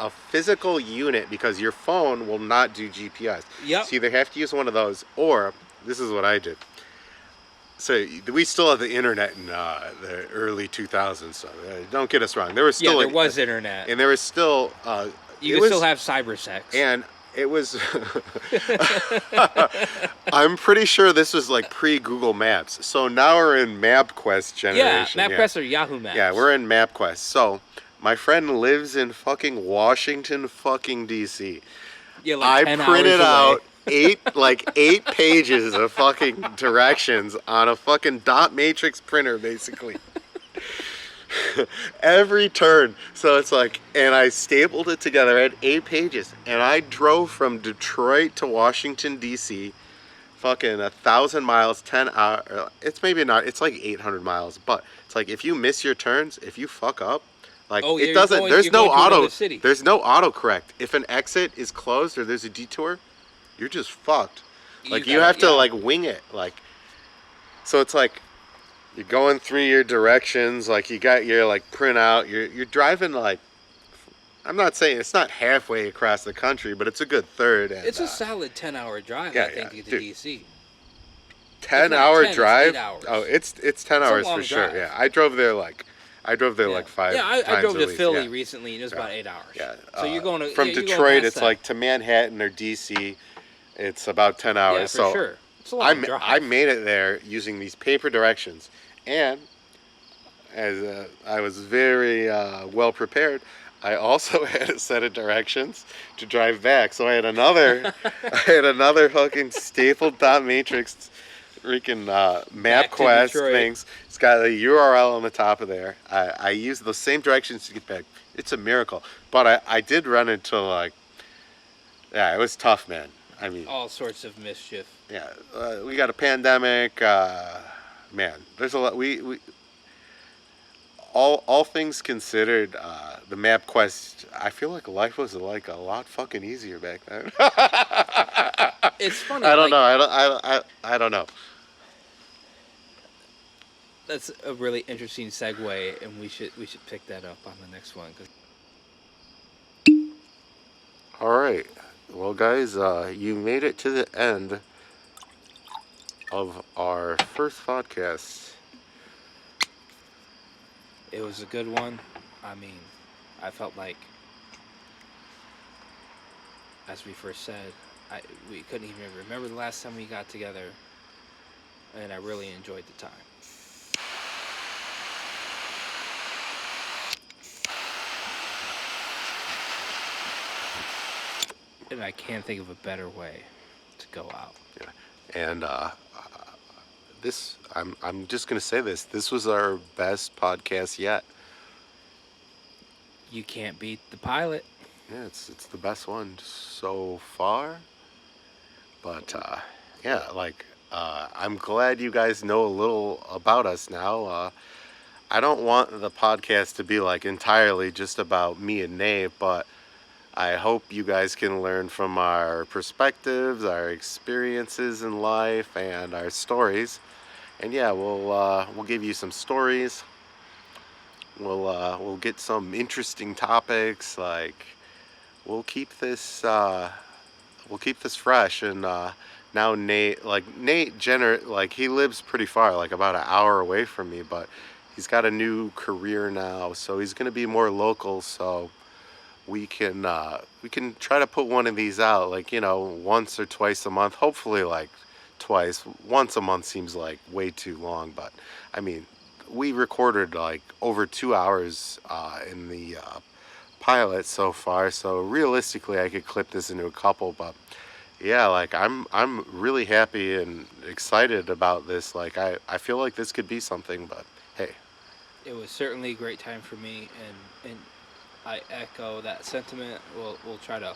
physical unit, because your phone will not do GPS. Yep. So you either have to use one of those, or this is what I did. So we still have the internet in the early 2000s. So don't get us wrong. There was still there was internet, and there was still you could still have cyber sex. And it was. I'm pretty sure this was like pre-Google Maps. So now we're in MapQuest generation. Yeah, MapQuest or Yahoo Maps. Yeah, we're in MapQuest. So my friend lives in fucking Washington fucking DC. Yeah, like I printed out 8 pages of fucking directions on a fucking dot matrix printer, basically. Every turn. So it's like, and I stapled it together at 8 pages, and I drove from Detroit to Washington DC, fucking 1,000 miles, 10 hours. It's maybe not, it's like 800 miles, but it's like, if you miss your turns, if you fuck up, like, it doesn't, there's no autocorrect. If an exit is closed or there's a detour, you're just fucked. Like, you have to like wing it. Like, so it's like, you're going through your directions, like, you got your like printout, you're driving, like, I'm not saying it's not halfway across the country, but it's a good third. And, it's a solid 10-hour drive, I think, to get to DC. 10-hour drive? It's 8 hours. Oh, it's 10 hours for sure. Drive. Yeah, I drove there like, I drove there like 5 Yeah, I times drove at to least, Philly yeah. recently, and it was about 8 hours. Yeah. So you're going to from you're going Detroit, past it's that. like to Manhattan or DC, it's about 10 hours. Yeah, for so sure. It's a long drive. I made it there using these paper directions, and as I was very well prepared, I also had a set of directions to drive back. So I had another fucking stapled dot matrix freaking MapQuest things. It's got a URL on the top of there. I used the same directions to get back. It's a miracle. But I did run into like, yeah, it was tough, man. I mean, all sorts of mischief. Yeah, we got a pandemic. Man, there's a lot. We all things considered, the MapQuest. I feel like life was like a lot fucking easier back then. It's funny. I don't know. I don't know. That's a really interesting segue, and we should pick that up on the next one. All right. Well, guys, you made it to the end of our first podcast. It was a good one. I mean, I felt like, as we first said, we couldn't even remember the last time we got together, and I really enjoyed the time. And I can't think of a better way to go out. Yeah. And this, I'm just gonna say this. This was our best podcast yet. You can't beat the pilot. Yeah, it's the best one so far. But yeah, like I'm glad you guys know a little about us now. I don't want the podcast to be like entirely just about me and Nate, but I hope you guys can learn from our perspectives, our experiences in life, and our stories. And yeah, we'll give you some stories. We'll get some interesting topics. Like we'll keep this fresh. And now Nate Jenner, like he lives pretty far, like about an hour away from me, but he's got a new career now, so he's gonna be more local. So we can try to put one of these out, like, you know, once or twice a month. Hopefully like twice. Once a month seems like way too long, but I mean, we recorded like over 2 hours in the pilot so far, so realistically I could clip this into a couple. But yeah, like I'm really happy and excited about this. Like I feel like this could be something. But hey, It was certainly a great time for me, and I echo that sentiment. We'll try to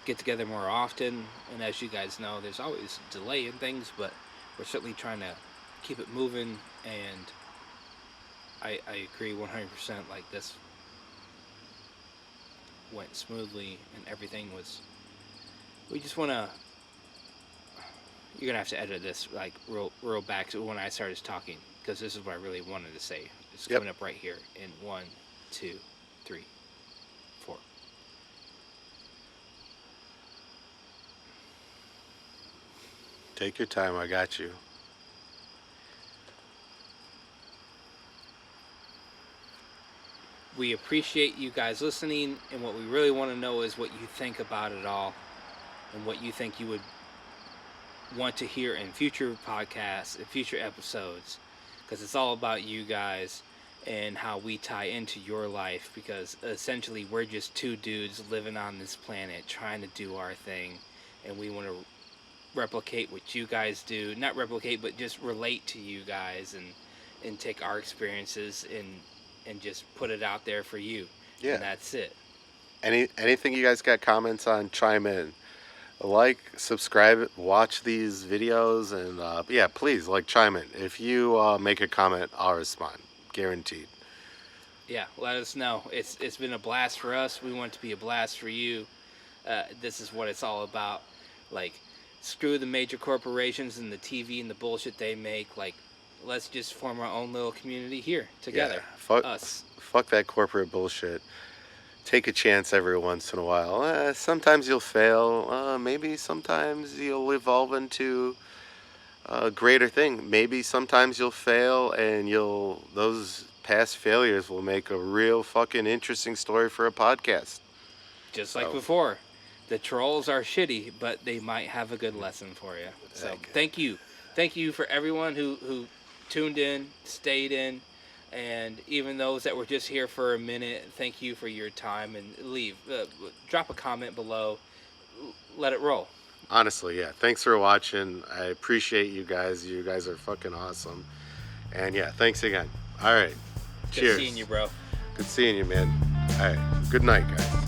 get together more often, and as you guys know, there's always delay in things, but we're certainly trying to keep it moving. And I agree 100%. Like this went smoothly, and everything was. We just want to. You're gonna have to edit this like real back to when I started talking, because this is what I really wanted to say. It's coming up right here in 1, 2, 3, 4. take your time. I got you. We appreciate you guys listening, and what we really want to know is what you think about it all, and what you think you would want to hear in future podcasts and future episodes, because it's all about you guys and how we tie into your life, because essentially we're just two dudes living on this planet trying to do our thing, and we want to replicate what you guys do. Not replicate, but just relate to you guys, and take our experiences and just put it out there for you. Yeah. And that's it. Anything you guys got comments on, chime in. Like, subscribe, watch these videos, and yeah, please, like, chime in. If you make a comment, I'll respond. Guaranteed. Yeah, let us know. It's been a blast for us. We want it to be a blast for you. This is what it's all about. Like, screw the major corporations and the TV and the bullshit they make. Like, let's just form our own little community here together. Yeah, us. Fuck that corporate bullshit. Take a chance every once in a while. Sometimes you'll fail. Maybe sometimes you'll evolve into a greater thing. Maybe sometimes you'll fail, and those past failures will make a real fucking interesting story for a podcast. Just like before, the trolls are shitty, but they might have a good lesson for you. So thank you for everyone who tuned in, stayed in, and even those that were just here for a minute. Thank you for your time, and drop a comment below. Let it roll. Honestly, yeah. Thanks for watching. I appreciate you guys. You guys are fucking awesome. And yeah, thanks again. All right. Cheers. Good seeing you, bro. Good seeing you, man. All right. Good night, guys.